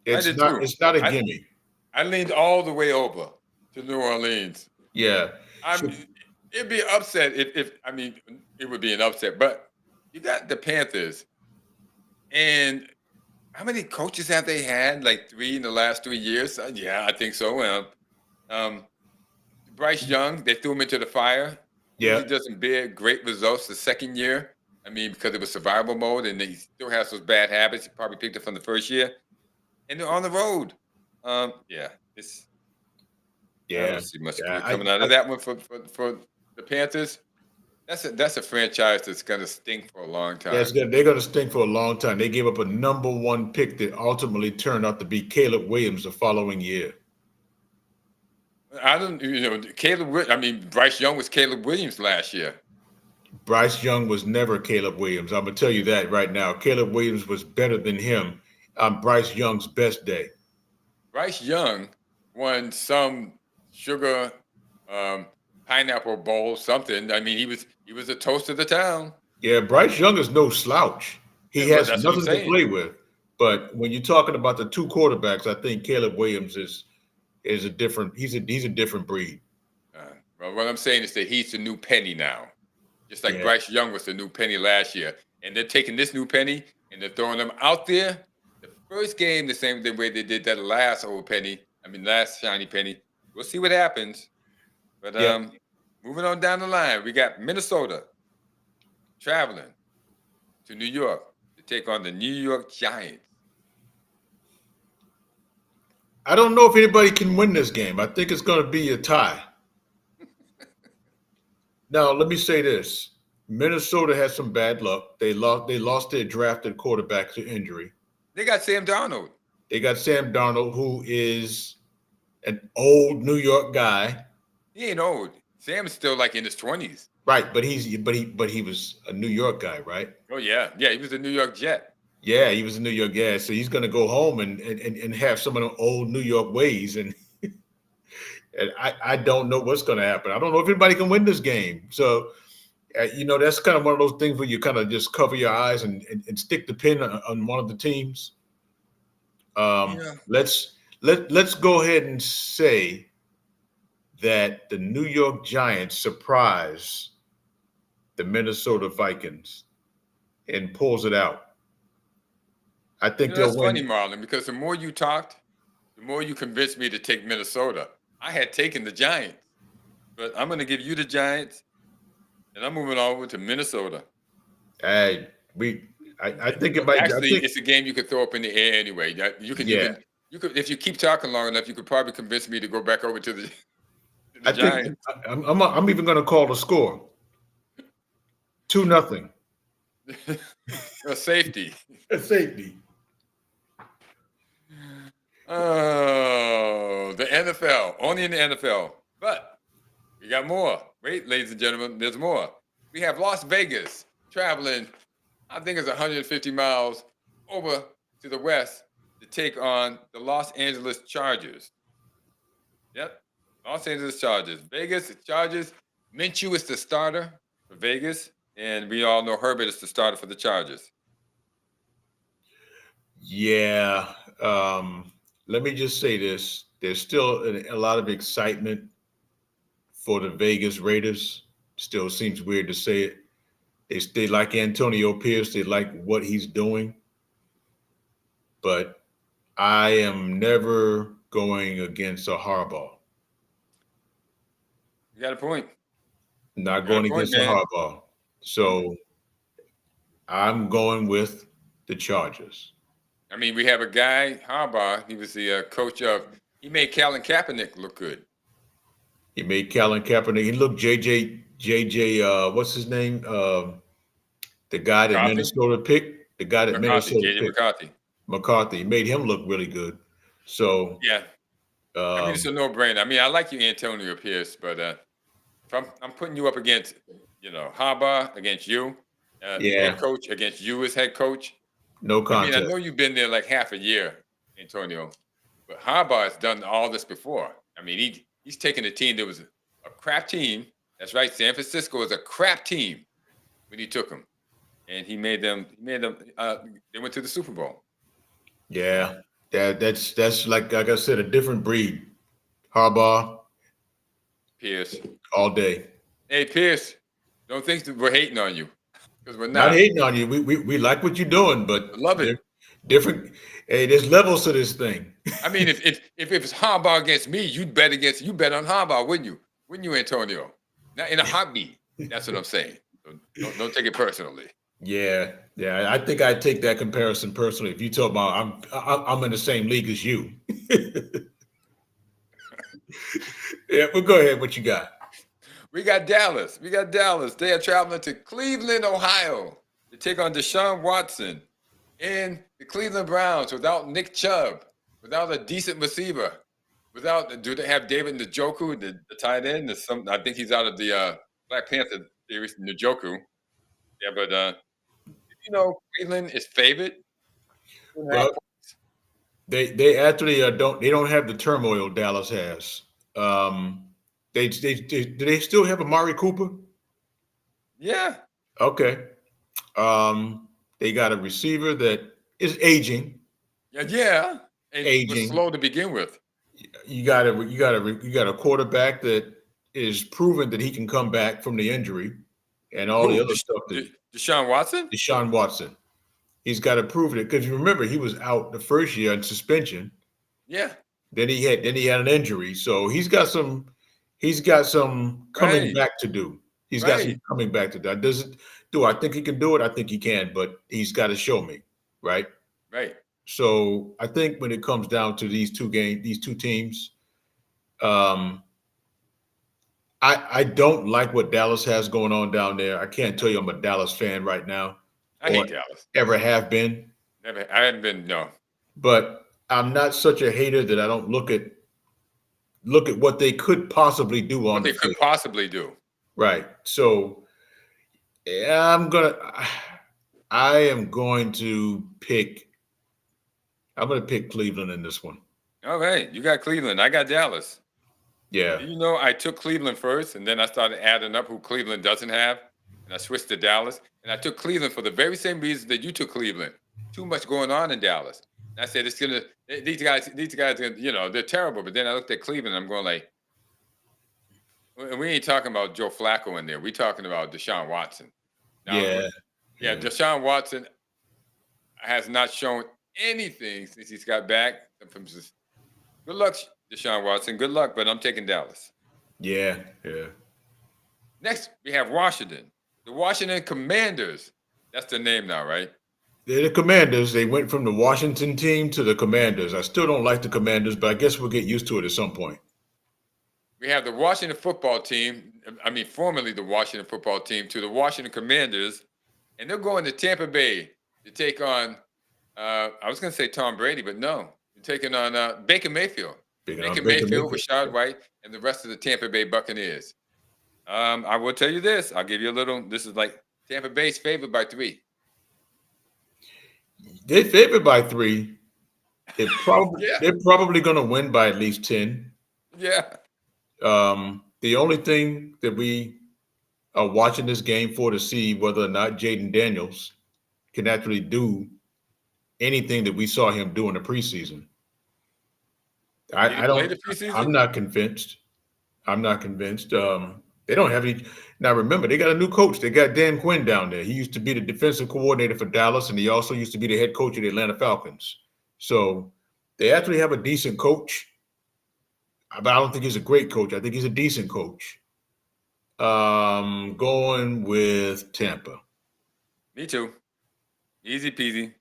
It's not a gimme. I leaned all the way over to New Orleans. Yeah. It'd be an upset if it would be an upset, but you got the Panthers. And how many coaches have they had? Like 3 in the last 3 years? Yeah, I think so. Bryce Young, they threw him into the fire. Yeah. He doesn't bear great results the second year. Because it was survival mode and he still has those bad habits. He probably picked up from the first year. And they're on the road. I don't see much coming out of that one for the Panthers. That's a franchise that's going to stink for a long time. Yeah, they're going to stink for a long time. They gave up a number 1 pick that ultimately turned out to be Caleb Williams the following year. Bryce Young was Caleb Williams last year. Bryce Young was never Caleb Williams. I'm going to tell you that right now. Caleb Williams was better than him on Bryce Young's best day. Bryce Young won some sugar pineapple bowl, something. He was a toast of the town. Yeah, Bryce Young is no slouch. He has nothing to play with. But when you're talking about the 2 quarterbacks, I think Caleb Williams is a different. He's a different breed. Well, what I'm saying is that he's the new penny now, just like Bryce Young was the new penny last year. And they're taking this new penny and they're throwing them out there. The first game, the same way they did that last shiny penny. We'll see what happens. But moving on down the line, we got Minnesota traveling to New York to take on the New York Giants. I don't know if anybody can win this game. I think it's going to be a tie. Now, let me say this. Minnesota has some bad luck. They lost their drafted quarterback to injury. They got Sam Darnold. Who is an old New York guy. He ain't old. Sam's still like in his 20s. Right, but he was a New York guy, right? Oh yeah, he was a New York Jet. Yeah, he was a New York guy. So he's going to go home and have some of the old New York ways, and I don't know what's going to happen. I don't know if anybody can win this game. So that's kind of one of those things where you kind of just cover your eyes and stick the pin on one of the teams. Let's go ahead and say that the New York Giants surprise the Minnesota Vikings and pulls it out. I think they'll win. That's funny, Marlon, because the more you talked, the more you convinced me to take Minnesota. I had taken the Giants, but I'm going to give you the Giants, and I'm moving over to Minnesota. Hey, I think it might. I Actually, think it's a game you could throw up in the air anyway. yeah. You could if you keep talking long enough, you could probably convince me to go back over to the to the I think Giants. I'm even going to call the score 2-0. A safety. A safety. Oh, the NFL. Only in the NFL. But we got more. Wait, ladies and gentlemen, there's more. We have Las Vegas traveling, I think it's 150 miles over to the west to take on the Los Angeles Chargers. Yep. Los Angeles Chargers. Vegas Chargers. Minshew is the starter for Vegas. And we all know Herbert is the starter for the Chargers. Yeah. Let me just say this. There's still a lot of excitement for the Vegas Raiders. Still seems weird to say it. They like Antonio Pierce. They like what he's doing. But I am never going against a Harbaugh. You got a point. Not You got a going point, against a man. Harbaugh. So I'm going with the Chargers. I mean, we have a guy, Harbaugh. He was the coach of. He made Colin Kaepernick look good. He made Colin Kaepernick. He looked JJ. What's his name? The guy that McCarthy. Minnesota picked. The guy that McCarthy. Minnesota JJ picked. McCarthy. McCarthy made him look really good. So Yeah. I mean, it's a no-brainer. I mean, I like you, Antonio Pierce, but if I'm putting you up against, Harbaugh against you, head coach against you as head coach. No I mean, I contest. know you've been there like half a year, Antonio, but Harbaugh has done all this before. I mean, he's taken a team that was a crap team. That's right. San Francisco was a crap team when he took them, and he made them. They went to the Super Bowl. Yeah, that's like I said, a different breed. Harbaugh Pierce. all day. Hey, Pierce, don't think that we're hating on you because we're Not not. hating on you. We like what you're doing, but I love they're it. different. Hey, there's levels to this thing. I mean, if it's Harbaugh against me, you bet on Harbaugh, wouldn't you? Wouldn't you, Antonio? Not in a heartbeat. That's what I'm saying. So don't take it personally. Yeah. I think I take that comparison personally. If you talk about I'm in the same league as you. Yeah, well, go ahead. What you got? We got Dallas. They are traveling to Cleveland, Ohio, to take on Deshaun Watson and the Cleveland Browns without Nick Chubb, without a decent receiver, do they have David Njoku, the tight end? I think he's out of the Black Panther series, Njoku. Yeah, but Cleveland is favored. Well, they actually don't have the turmoil Dallas has. Do they still have Amari Cooper? Yeah. Okay. They got a receiver that is aging. Yeah. And was Aging. slow to begin with. You got a quarterback that is proven that he can come back from the injury and all the other stuff. Deshaun Watson? Deshaun Watson. He's got to prove it because you remember he was out the first year on suspension. Yeah. Then he had an injury, so he's got some coming back to do. He's got some coming back to do. Do I think he can do it? I think he can, but he's got to show me, right? Right. So I think when it comes down to these two teams, I don't like what Dallas has going on down there. I can't tell you I'm a Dallas fan right now. I hate Dallas. Ever have been. Never. I haven't been. No. But I'm not such a hater that I don't look at what they could possibly do on the field. What they could possibly do. Right. So I am going to pick Cleveland in this one. All right. You got Cleveland. I got Dallas. Yeah. I took Cleveland first, and then I started adding up who Cleveland doesn't have, and I switched to Dallas. And I took Cleveland for the very same reason that you took Cleveland. Too much going on in Dallas. And I said these guys, they're terrible. But then I looked at Cleveland, and I'm going like, we ain't talking about Joe Flacco in there. We're talking about Deshaun Watson. Now, Deshaun Watson has not shown anything since he's got back. Good luck, Deshaun Watson. Good luck, but I'm taking Dallas. Yeah. Next, we have Washington. The Washington Commanders. That's their name now, right? They're the Commanders. They went from the Washington team to the Commanders. I still don't like the Commanders, but I guess we'll get used to it at some point. We have the Washington football team. I mean, formerly the Washington football team, to the Washington Commanders, and they're going to Tampa Bay to take on. I was going to say Tom Brady, but no, they're taking on Baker Mayfield. Baker Mayfield, Rashad White, and the rest of the Tampa Bay Buccaneers. I will tell you this. I'll give you a little. This is like Tampa Bay's favored by 3. They're favored by 3. They're Yeah. probably going to win by at least 10. Yeah. The only thing that we are watching this game for to see whether or not Jaden Daniels can actually do anything that we saw him do in the preseason. I'm not convinced. I'm not convinced. They don't have any. Now, remember, they got a new coach. They got Dan Quinn down there. He used to be the defensive coordinator for Dallas, and he also used to be the head coach of the Atlanta Falcons. So they actually have a decent coach. But I don't think he's a great coach. I think he's a decent coach. Going with Tampa. Me too. Easy peasy.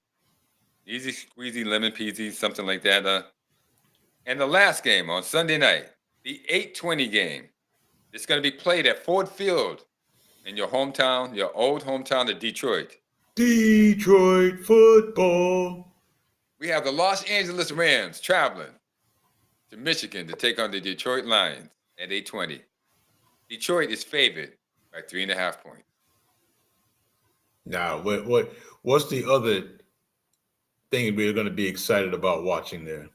Easy squeezy lemon peasy, something like that. And the last game on Sunday night, the 8:20 game. It's going to be played at Ford Field in your hometown, your old hometown of Detroit. Detroit football. We have the Los Angeles Rams traveling to Michigan to take on the Detroit Lions at 8:20. Detroit is favored by 3.5 points. Now, what's the other thing we're going to be excited about watching there?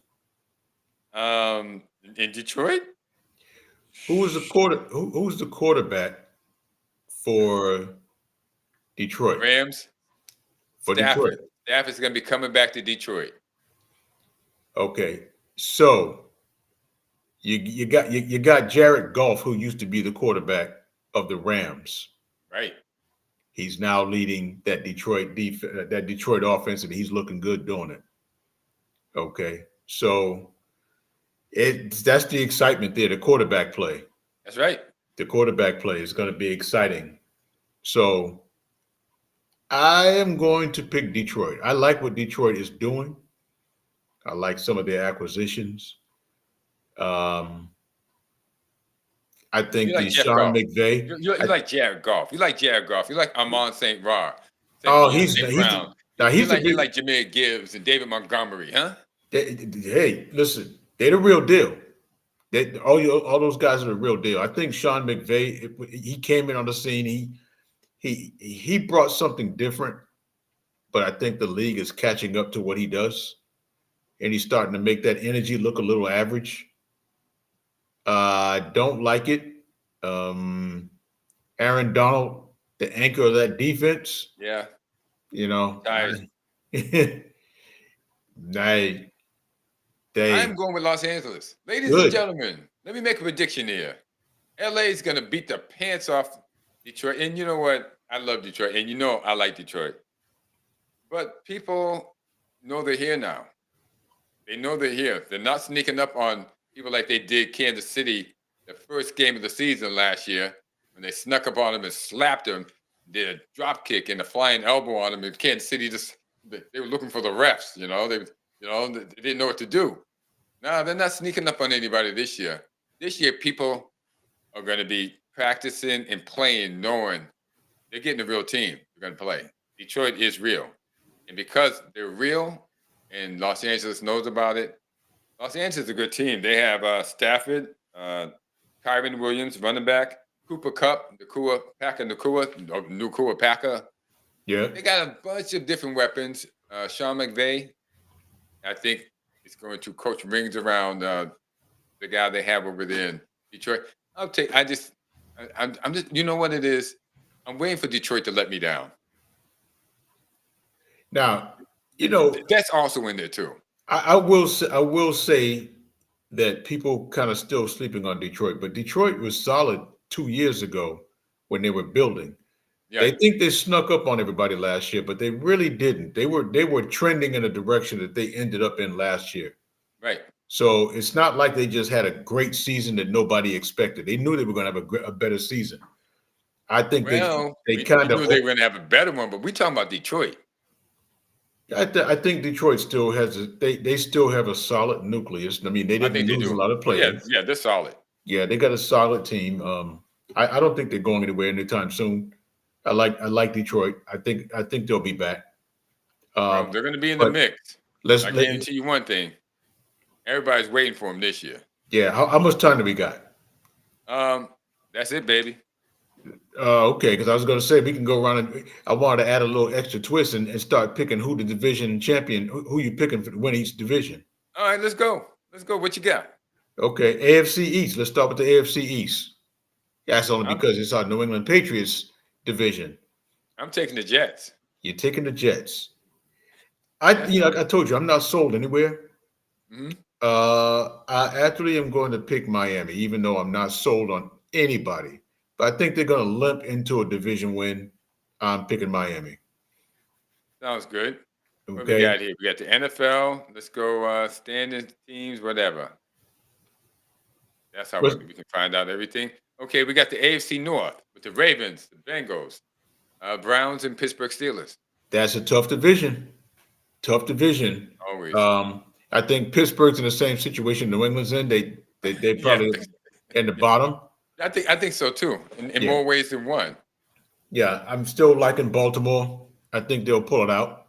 In Detroit? Who's the quarterback for Detroit? Rams. For Detroit. Stafford's going to be coming back to Detroit. Okay, so you got Jared Goff, who used to be the quarterback of the Rams. Right. He's now leading that Detroit offense, and he's looking good doing it. Okay, so that's the excitement there. The quarterback play. That's right. The quarterback play is going to be exciting. So I am going to pick Detroit. I like what Detroit is doing. I like some of their acquisitions. I think the Sean McVay. You like Jared Goff. You like Jared Goff. You like Amon St. Brown. He's Brown. You like Jahmyr Gibbs and David Montgomery, huh? Hey, listen, they're the real deal. All those guys are the real deal. I think Sean McVay, he came in on the scene. He brought something different, but I think the league is catching up to what he does, and he's starting to make that energy look a little average. I don't like it. Aaron Donald, the anchor of that defense. Yeah. Tired. I'm going with Los Angeles. Ladies and gentlemen, let me make a prediction here. LA is going to beat the pants off Detroit. And you know what? I love Detroit. And I like Detroit. But people know they're here now. They know they're here. They're not sneaking up on people like they did Kansas City the first game of the season last year when they snuck up on them and slapped them, did a drop kick and a flying elbow on them. And Kansas City they were looking for the refs. They didn't know what to do. No, they're not sneaking up on anybody this year. This year, people are going to be practicing and playing, knowing they're getting a real team. They're going to play. Detroit is real. And because they're real and Los Angeles knows about it, Los Angeles is a good team. They have Stafford, Kyron Williams, running back, Cooper Kupp, Nakua Packer. Yeah. They got a bunch of different weapons. Sean McVay, I think, is going to coach rings around the guy they have over there in Detroit. I'm just, you know what it is? I'm waiting for Detroit to let me down. Now, that's also in there too. I will say that people kind of still sleeping on Detroit, but Detroit was solid 2 years ago when they were building. Yeah. They think they snuck up on everybody last year, but they really didn't. They were trending in a direction that they ended up in last year. Right. So it's not like they just had a great season that nobody expected. They knew they were going to have a better season. I think they knew they were going to have a better one, but we're talking about Detroit. I think Detroit still has they still have a solid nucleus. I mean, they I didn't think they lose a do. lot of Oh yeah, players. yeah, they're solid. Yeah, they got a solid team. I don't think they're going anywhere anytime soon. I like Detroit. I think they'll be back. Well, Um, they're going to be in the but mix. let's I let guarantee you one thing: everybody's waiting for them this year. yeah. How much time do we got? Um, that's it, baby. Okay, because I was going to say we can go around and I wanted to add a little extra twist and start picking who the division champion, who you picking to win each division. All right, let's go. Let's go. What you got? Okay, AFC East. Let's start with the AFC East. That's only I'm because it's our New England Patriots division. I'm taking the Jets. You're taking the Jets. I Yes, you know sir. I told you I'm not sold anywhere. Hmm. I actually am going to pick Miami, even though I'm not sold on anybody. But I think they're going to limp into a division win. I'm picking Miami. Sounds good. What we Okay. got here? We got the NFL. Let's go standings, teams, whatever. That's how What's- we can find out everything. Okay, we got the AFC North with the Ravens, the Bengals, Browns, and Pittsburgh Steelers. That's a tough division. Tough division. Always. Um, I think Pittsburgh's in the same situation New England's in. They Yeah, probably in the bottom. I think so too. In Yeah. more ways than one. Yeah. I'm still liking Baltimore. I think they'll pull it out.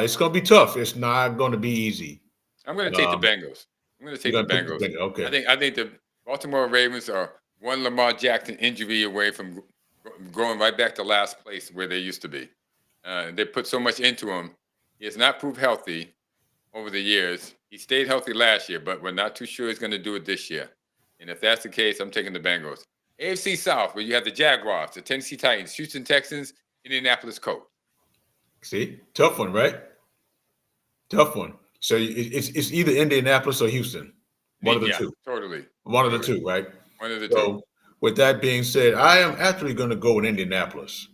It's going to be tough. It's not going to be easy. I'm going to take the Um, Bengals. I'm going to you're take the going to pick the Bengals. Bengals. I Okay. think I think the Baltimore Ravens are one Lamar Jackson injury away from going right back to last place where they used to be. They put so much into him. He has not proved healthy over the years. He stayed healthy last year, but we're not too sure he's going to do it this year. And if that's the case, I'm taking the Bengals. AFC South, where you have the Jaguars, the Tennessee Titans, Houston Texans, Indianapolis Colts. See, tough one, right? Tough one. So it's either Indianapolis or Houston, one of the Yeah, two. totally, One of the totally. two, right? One of the two. So with that being said, I am actually going to go with Indianapolis.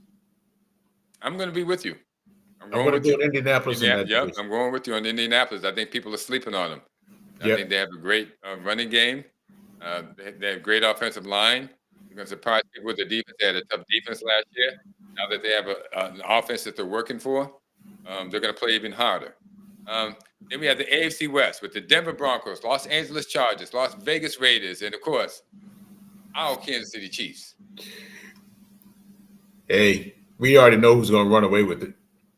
I'm going to be with you. I'm I'm going going to with go you. with Indianapolis in that Yep, division. I'm going with you on Indianapolis. I think people are sleeping on them. I Yep. think they have a great running game. They have great offensive line. You're going to surprise people with the defense. They had a tough defense last year. Now that they have an offense that they're working for, they're going to play even harder. Um, then we have the AFC West with the Denver Broncos, Los Angeles Chargers, Las Vegas Raiders, and of course, our Kansas City Chiefs. Hey, we already know who's going to run away with it.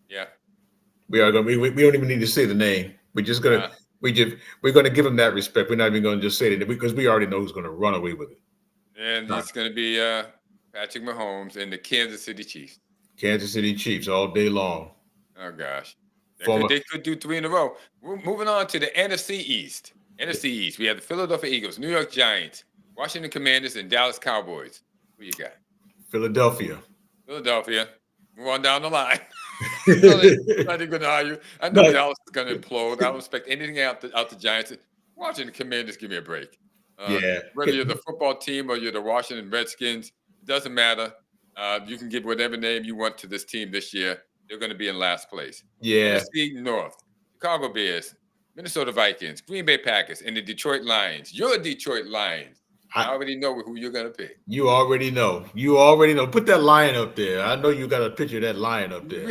Yeah. We are going. We don't even need to say the name. We're just gonna. Uh, We're going to give them that respect. We're not even going to just say it because we already know who's going to run away with it. and Huh. it's going to be Patrick Mahomes and the Kansas City Chiefs. Kansas City Chiefs all day long. Oh gosh, Former. they could do three in a row. We're moving on to the NFC East. NFC East. We have the Philadelphia Eagles, New York Giants, Washington Commanders, and Dallas Cowboys. Who you got? Philadelphia. Philadelphia. Move on down the line. Not even going to argue. I know No. Dallas is going to implode. I don't expect anything out the Giants. Washington Commanders, give me a break. Yeah. Whether you're the football team or you're the Washington Redskins, it doesn't matter. You can give whatever name you want to this team this year. They're going to be in last place. Yeah. NFC North, Chicago Bears, Minnesota Vikings, Green Bay Packers, and the Detroit Lions. You're Detroit Lions. I already know who you're going to pick. You already know. You already know. Put that lion up there. I know you got a picture of that lion up there.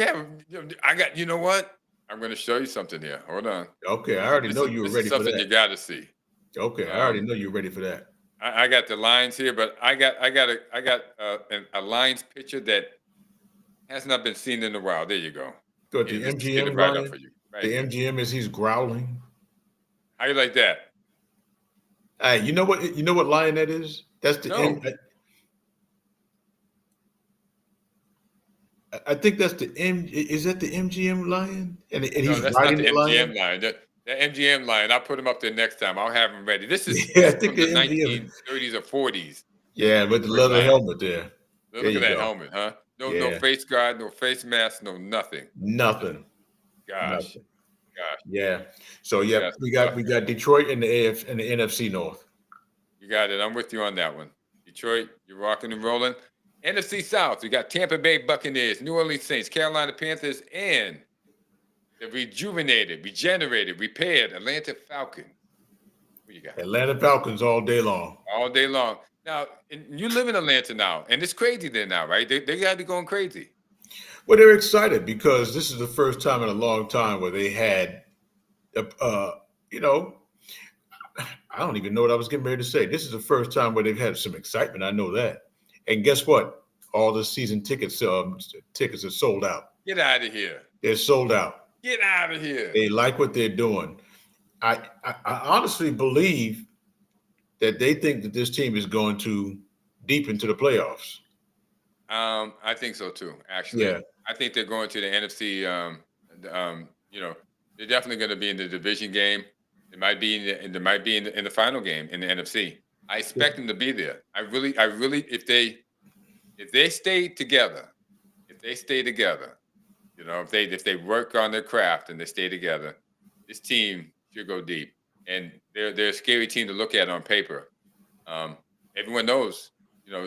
You know what? I'm going to show you something here. Hold on. Okay, I already know you were ready for something that. you got to see. Okay, I already know you're ready for that. I got the Lions here, but I got a Lions picture that has not been seen in a while. There you go. So the Just get MGM it right up lion. for you. The MGM is he's growling. How you like that? Hey, you know what? You know what lion that is? That's the No. I think that's the M. Is that the MGM lion? And No, he's that's not riding the the lion. MGM line. The MGM line. I'll put him up there next time. I'll have him ready. This is Yeah, I from think the the MGM. 1930s or 40s. Yeah, with the leather helmet there. Look There at you that go. helmet, huh? No Yeah. face guard, no face mask, no nothing. Nothing. Gosh. Yeah. So yeah, Yeah, we got Detroit in the AF and the NFC North. You got it. I'm with you on that one. Detroit, you're rocking and rolling. NFC South, we got Tampa Bay Buccaneers, New Orleans Saints, Carolina Panthers, and the regenerated, repaired Atlanta Falcons. Who you got? Atlanta Falcons all day long. All day long. Now, you live in Atlanta now, and it's crazy there now, right? They got to be going crazy. Well, they're excited because this is the first time in a long time where they had, you know, I don't even know what I was getting ready to say. This is the first time where they've had some excitement. I know that. And guess what? All the season tickets are sold out. Get out of here. They're sold out. Get out of here. They like what they're doing. I honestly believe that they think that this team is going to deep into the playoffs. I think so too. Actually, Yeah. I think they're going to the NFC. They're definitely going to be in the division game. They might be in the final game in the NFC. I expect them to be there. I really, if they stay together, if they work on their craft and they stay together, this team should go deep. And they're a scary team to look at on paper. Everyone knows,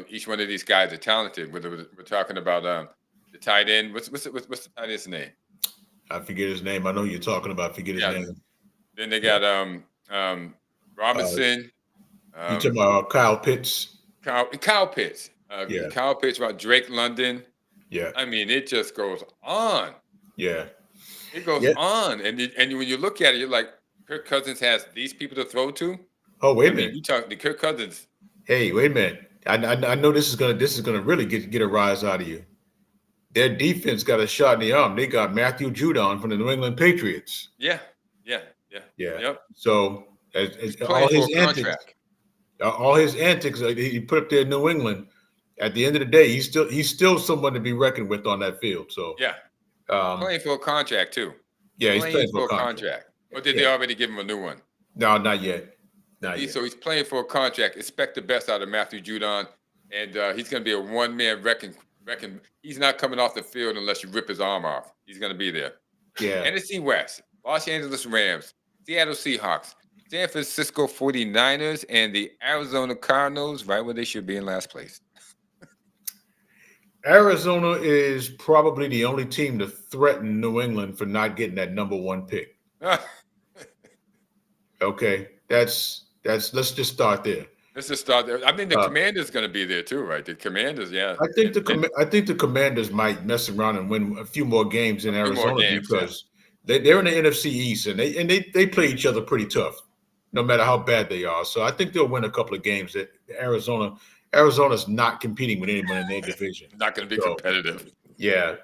each one of these guys are talented. Whether we're talking about the tight end, what's the tight end's name? I forget his name. I know you're talking about. Forget his name. Then they got Robinson. You talking about Kyle Pitts? Kyle Pitts. Yeah. Kyle Pitts, about Drake London. Yeah. I mean, it just goes on. Yeah. It goes on, and when you look at it, you're like, Kirk Cousins has these people to throw to. Oh, wait a minute. You talk the Kirk Cousins. Hey, wait a minute. I know this is gonna really get a rise out of you. Their defense got a shot in the arm. They got Matthew Judon from the New England Patriots. Yeah. Yep. So as all his antics he put up there in New England. At the end of the day, he's still someone to be reckoned with on that field. So playing for a contract too. Yeah, he's playing for a contract. Or did they already give him a new one? No, not yet. So he's playing for a contract. Expect the best out of Matthew Judon, and he's going to be a one-man wrecking. He's not coming off the field unless you rip his arm off. He's going to be there. Yeah. NFC West, Los Angeles Rams, Seattle Seahawks, San Francisco 49ers, and the Arizona Cardinals, right where they should be in last place. Arizona is probably the only team to threaten New England for not getting that number one pick. Okay, let's just start there. Let's just start there. I think the Commanders going to be there too, right? The Commanders, yeah. I think the Commanders might mess around and win a few more games in Arizona because they're in the NFC East and they play each other pretty tough, no matter how bad they are. So I think they'll win a couple of games. That Arizona's not competing with anyone in their division. Not going to be competitive. Yeah,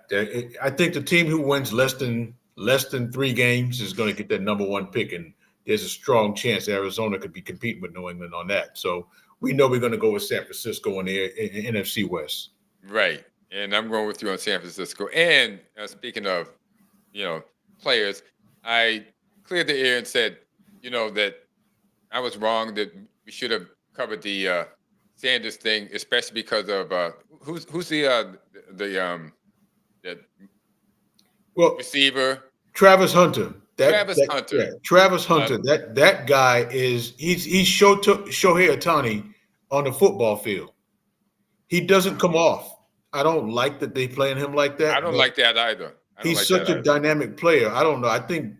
I think the team who wins less than 3 games is going to get that number one pick, and there's a strong chance Arizona could be competing with New England on that. So we know we're going to go with San Francisco in the NFC West. Right, and I'm going with you on San Francisco. And speaking of, players, I cleared the air and said, that I was wrong, that we should have covered the Sanders thing, especially because of who's the receiver? Travis Hunter. Travis Hunter. That guy he's Shohei Ohtani on the football field. He doesn't come off. I don't like that they playing him like that. I don't like that either. He's such a dynamic player. I don't know. I think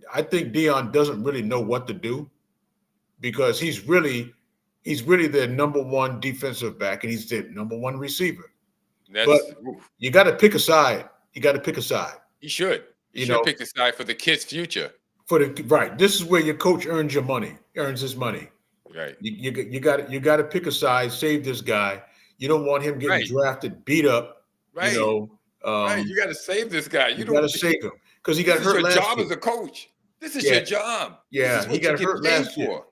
Dion doesn't really know what to do because he's really their number one defensive back and he's their number one receiver. But you got to pick a side. He should. He should pick a side for the kid's future. Right. This is where your coach earns his money. Right. You got to pick a side, save this guy. You don't want him getting drafted, beat up. Right. Right. You got to save this guy. You got to save him because he got hurt last year. This is your job as a coach. This is your job. Yeah, he got hurt last year.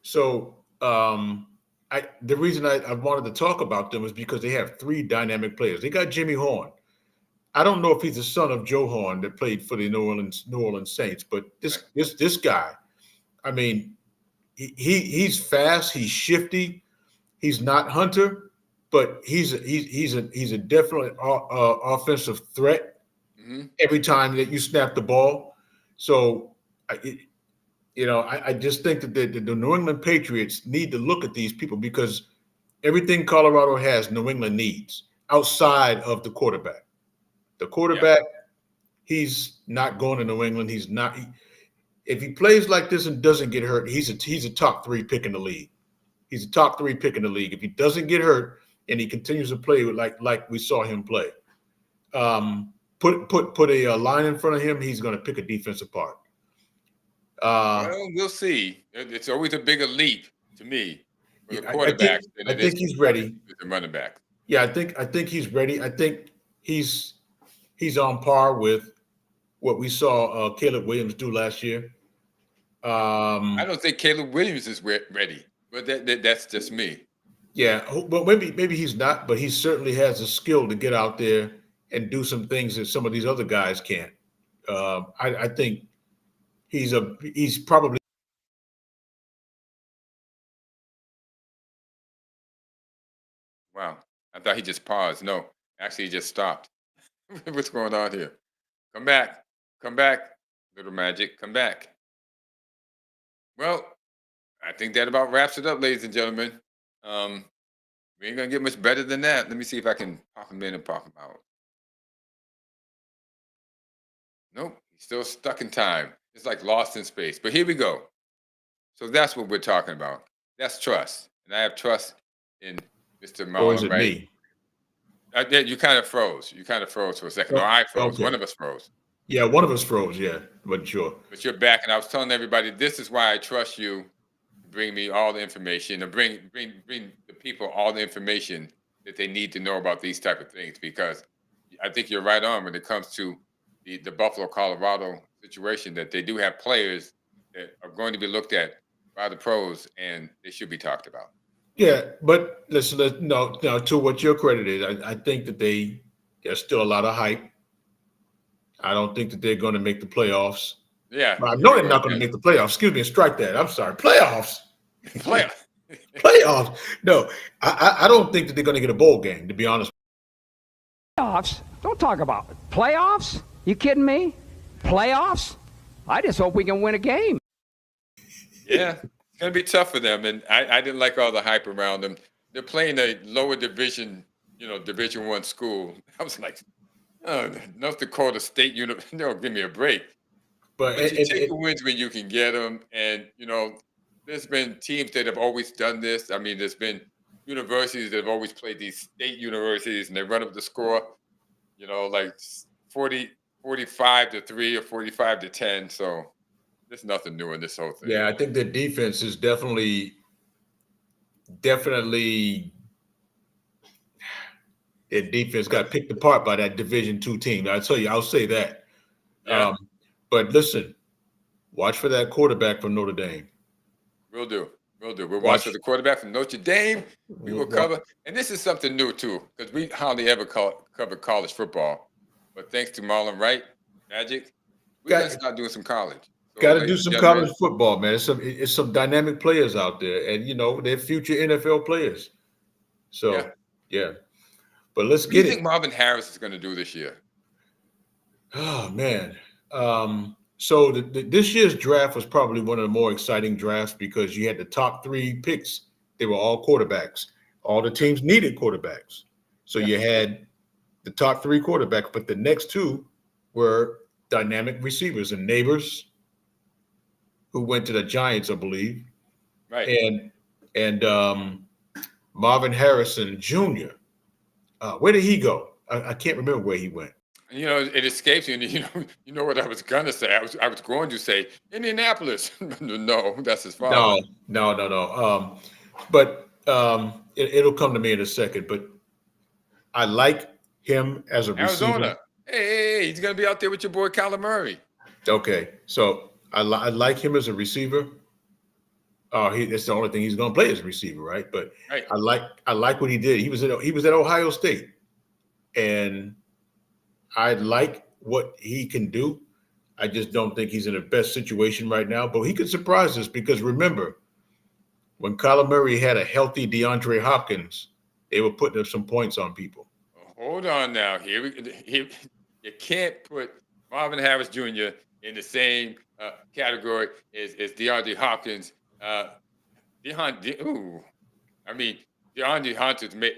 So the reason I wanted to talk about them is because they have 3 dynamic players. They got Jimmy Horn. I don't know if he's the son of Joe Horn that played for the New Orleans Saints, but this guy, I mean, he's fast, he's shifty, he's not Hunter, but he's a definite offensive threat every time that you snap the ball. So, I just think that the New England Patriots need to look at these people because everything Colorado has, New England needs outside of the quarterback. The quarterback, he's not going to New England. He's not. If he plays like this and doesn't get hurt, he's a top 3 pick in the league. He's a top 3 pick in the league. If he doesn't get hurt and he continues to play like we saw him play. But put a line in front of him, he's going to pick a defense apart. Well, we'll see. It's always a bigger leap to me for the I think quarterbacks than I it is think to he's ready. the running backs. Yeah, I think he's ready. I think he's on par with what we saw Caleb Williams do last year. I don't think Caleb Williams is ready, but that's just me. Yeah, well, maybe he's not, but he certainly has the skill to get out there and do some things that some of these other guys can't. I think he's probably. Wow, I thought he just paused. No, actually, he just stopped. What's going on here? Come back, little magic, come back. Well, I think that about wraps it up, ladies and gentlemen. Um, we ain't gonna get much better than that. Let me see if I can pop him in and pop him out. Nope, he's still stuck in time. It's like lost in space. But here we go. So that's what we're talking about. That's trust, and I have trust in Mr. Or is Marlon. it Right? me? Yeah, you kind of froze. You kind of froze for a second. No, I froze. Okay. One of us froze. Yeah, one of us froze. Yeah, wasn't sure. But you're back, and I was telling everybody this is why I trust you to bring me all the information and bring the people all the information that they need to know about these type of things. Because I think you're right on when it comes to the Buffalo, Colorado situation. That they do have players that are going to be looked at by the pros, and they should be talked about. Yeah, but listen, no, to what your credit is, I think that there's still a lot of hype. I don't think that they're going to make the playoffs. Yeah, I know they're not going to make the playoffs. Excuse me, strike that. I'm sorry. Playoffs. Playoffs. No, I don't think that they're going to get a bowl game, to be honest. Playoffs? Don't talk about it. Playoffs? You kidding me? Playoffs? I just hope we can win a game. Yeah, it's going to be tough for them. And I didn't like all the hype around them. They're playing a lower division, Division I school. I was like, oh, North Dakota State University. No, give me a break. But you take the wins when you can get them. And, there's been teams that have always done this. I mean, there's been universities that have always played these state universities, and they run up the score, like 45-3 or 45-10. So there's nothing new in this whole thing. Yeah, I think the defense is definitely their defense got picked apart by that Division II team. I'll tell you, I'll say that. Yeah. But listen, watch for that quarterback from Notre Dame. We'll do. We'll watch for the quarterback from Notre Dame. We will cover. And this is something new, too, because we hardly ever cover college football. But thanks to Marlon Wright, Magic, we're going to start doing some college. So, got to do some college football, man. It's some dynamic players out there. And, they're future NFL players. So, yeah. But let's get it. What do you think Marvin Harris is going to do this year? Oh, man. So this year's draft was probably one of the more exciting drafts because you had the top 3 picks. They were all quarterbacks. All the teams needed quarterbacks. So you had the top 3 quarterbacks, but the next 2 were dynamic receivers and Neighbors, who went to the Giants, I believe. Right. And Marvin Harrison Jr. Where did he go? I can't remember where he went. It escapes me. And you know what I was gonna say. I was going to say Indianapolis. No, that's his father. No. But it'll come to me in a second. But I like him as a receiver. Arizona. Hey, he's gonna be out there with your boy Kyler Murray. Okay, so I like him as a receiver. That's the only thing he's gonna play as a receiver, right? But right. I like what he did. He was at Ohio State, and I like what he can do. I just don't think he's in the best situation right now, but he could surprise us because remember, when Kyler Murray had a healthy DeAndre Hopkins, they were putting up some points on people. Hold on now. Here you can't put Marvin Harris Jr. in the same category as DeAndre Hopkins. DeAndre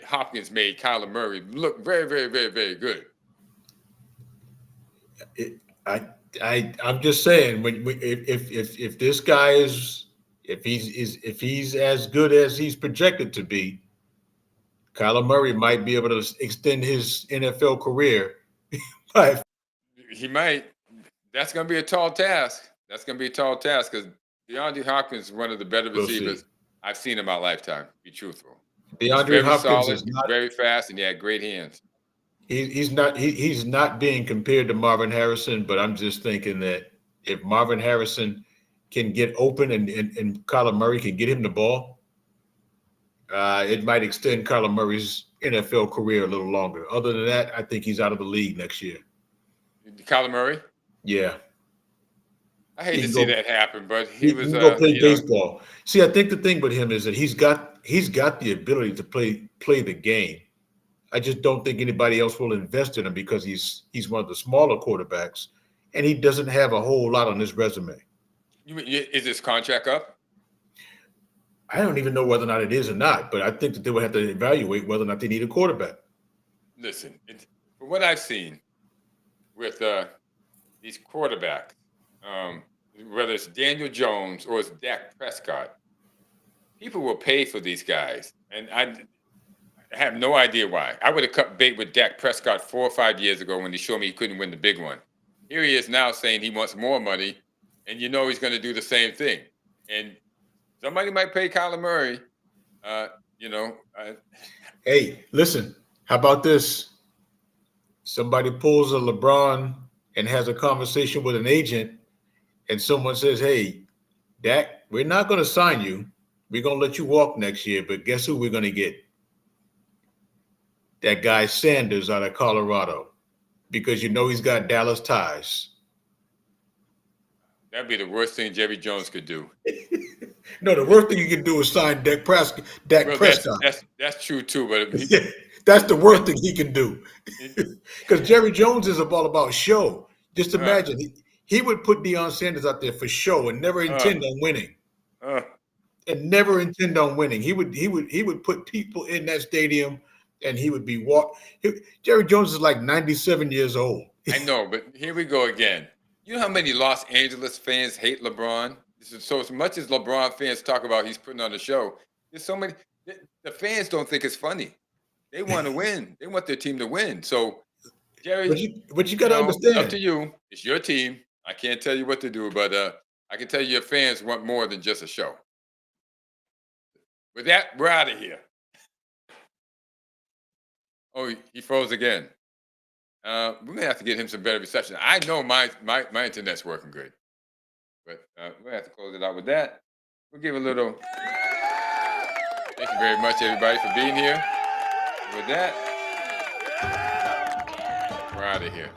Hopkins made Kyler Murray look very, very, very, very good. I'm just saying if this guy if he's as good as he's projected to be, Kyler Murray might be able to extend his NFL career by He might. That's going to be a tall task. That's going to be a tall task because DeAndre Hopkins is one of the better We'll see. receivers I've seen in my lifetime. Be truthful. He's DeAndre very Hopkins solid. is He's not. very fast, and he had great hands. He's not being compared to Marvin Harrison, but I'm just thinking that if Marvin Harrison can get open and Kyler Murray can get him the ball, it might extend Kyler Murray's NFL career a little longer. Other than that, I think he's out of the league next year. Kyler Murray? Yeah. I hate to see that happen, but he was can go play baseball. See, I think the thing with him is that he's got the ability to play the game. I just don't think anybody else will invest in him because he's one of the smaller quarterbacks, and he doesn't have a whole lot on his resume. Is his contract up? I don't even know whether or not it is or not, but I think that they would have to evaluate whether or not they need a quarterback. Listen, from what I've seen with these quarterbacks, whether it's Daniel Jones or it's Dak Prescott, people will pay for these guys, and I have no idea why. I would have cut bait with Dak Prescott 4 or 5 years ago when he showed me he couldn't win the big one. Here he is now saying he wants more money, and you know he's going to do the same thing. And somebody might pay Kyler Murray, Hey, listen, how about this? Somebody pulls a LeBron and has a conversation with an agent, and someone says, hey, Dak, we're not going to sign you. We're going to let you walk next year, but guess who we're going to get? That guy Sanders out of Colorado, because you know he's got Dallas ties. That'd be the worst thing Jerry Jones could do. No, the worst thing you can do is sign Dak Prescott. That's true too, but that's the worst thing he can do. Because Jerry Jones is all about show. Just imagine he would put Deion Sanders out there for show and never intend on winning. And never intend on winning. He would put people in that stadium. And he would be Jerry Jones is like 97 years old. I know, but here we go again. You know how many Los Angeles fans hate LeBron? So as much as LeBron fans talk about he's putting on a show, there's so many. The fans don't think it's funny. They want to win. They want their team to win. So, Jerry, but you got to understand. Up to you. It's your team. I can't tell you what to do, but I can tell you your fans want more than just a show. With that, we're out of here. Oh, he froze again. We may have to get him some better reception. I know my internet's working good, but we'll have to close it out with that. We'll give a little. Thank you very much, everybody, for being here. With that, we're out of here.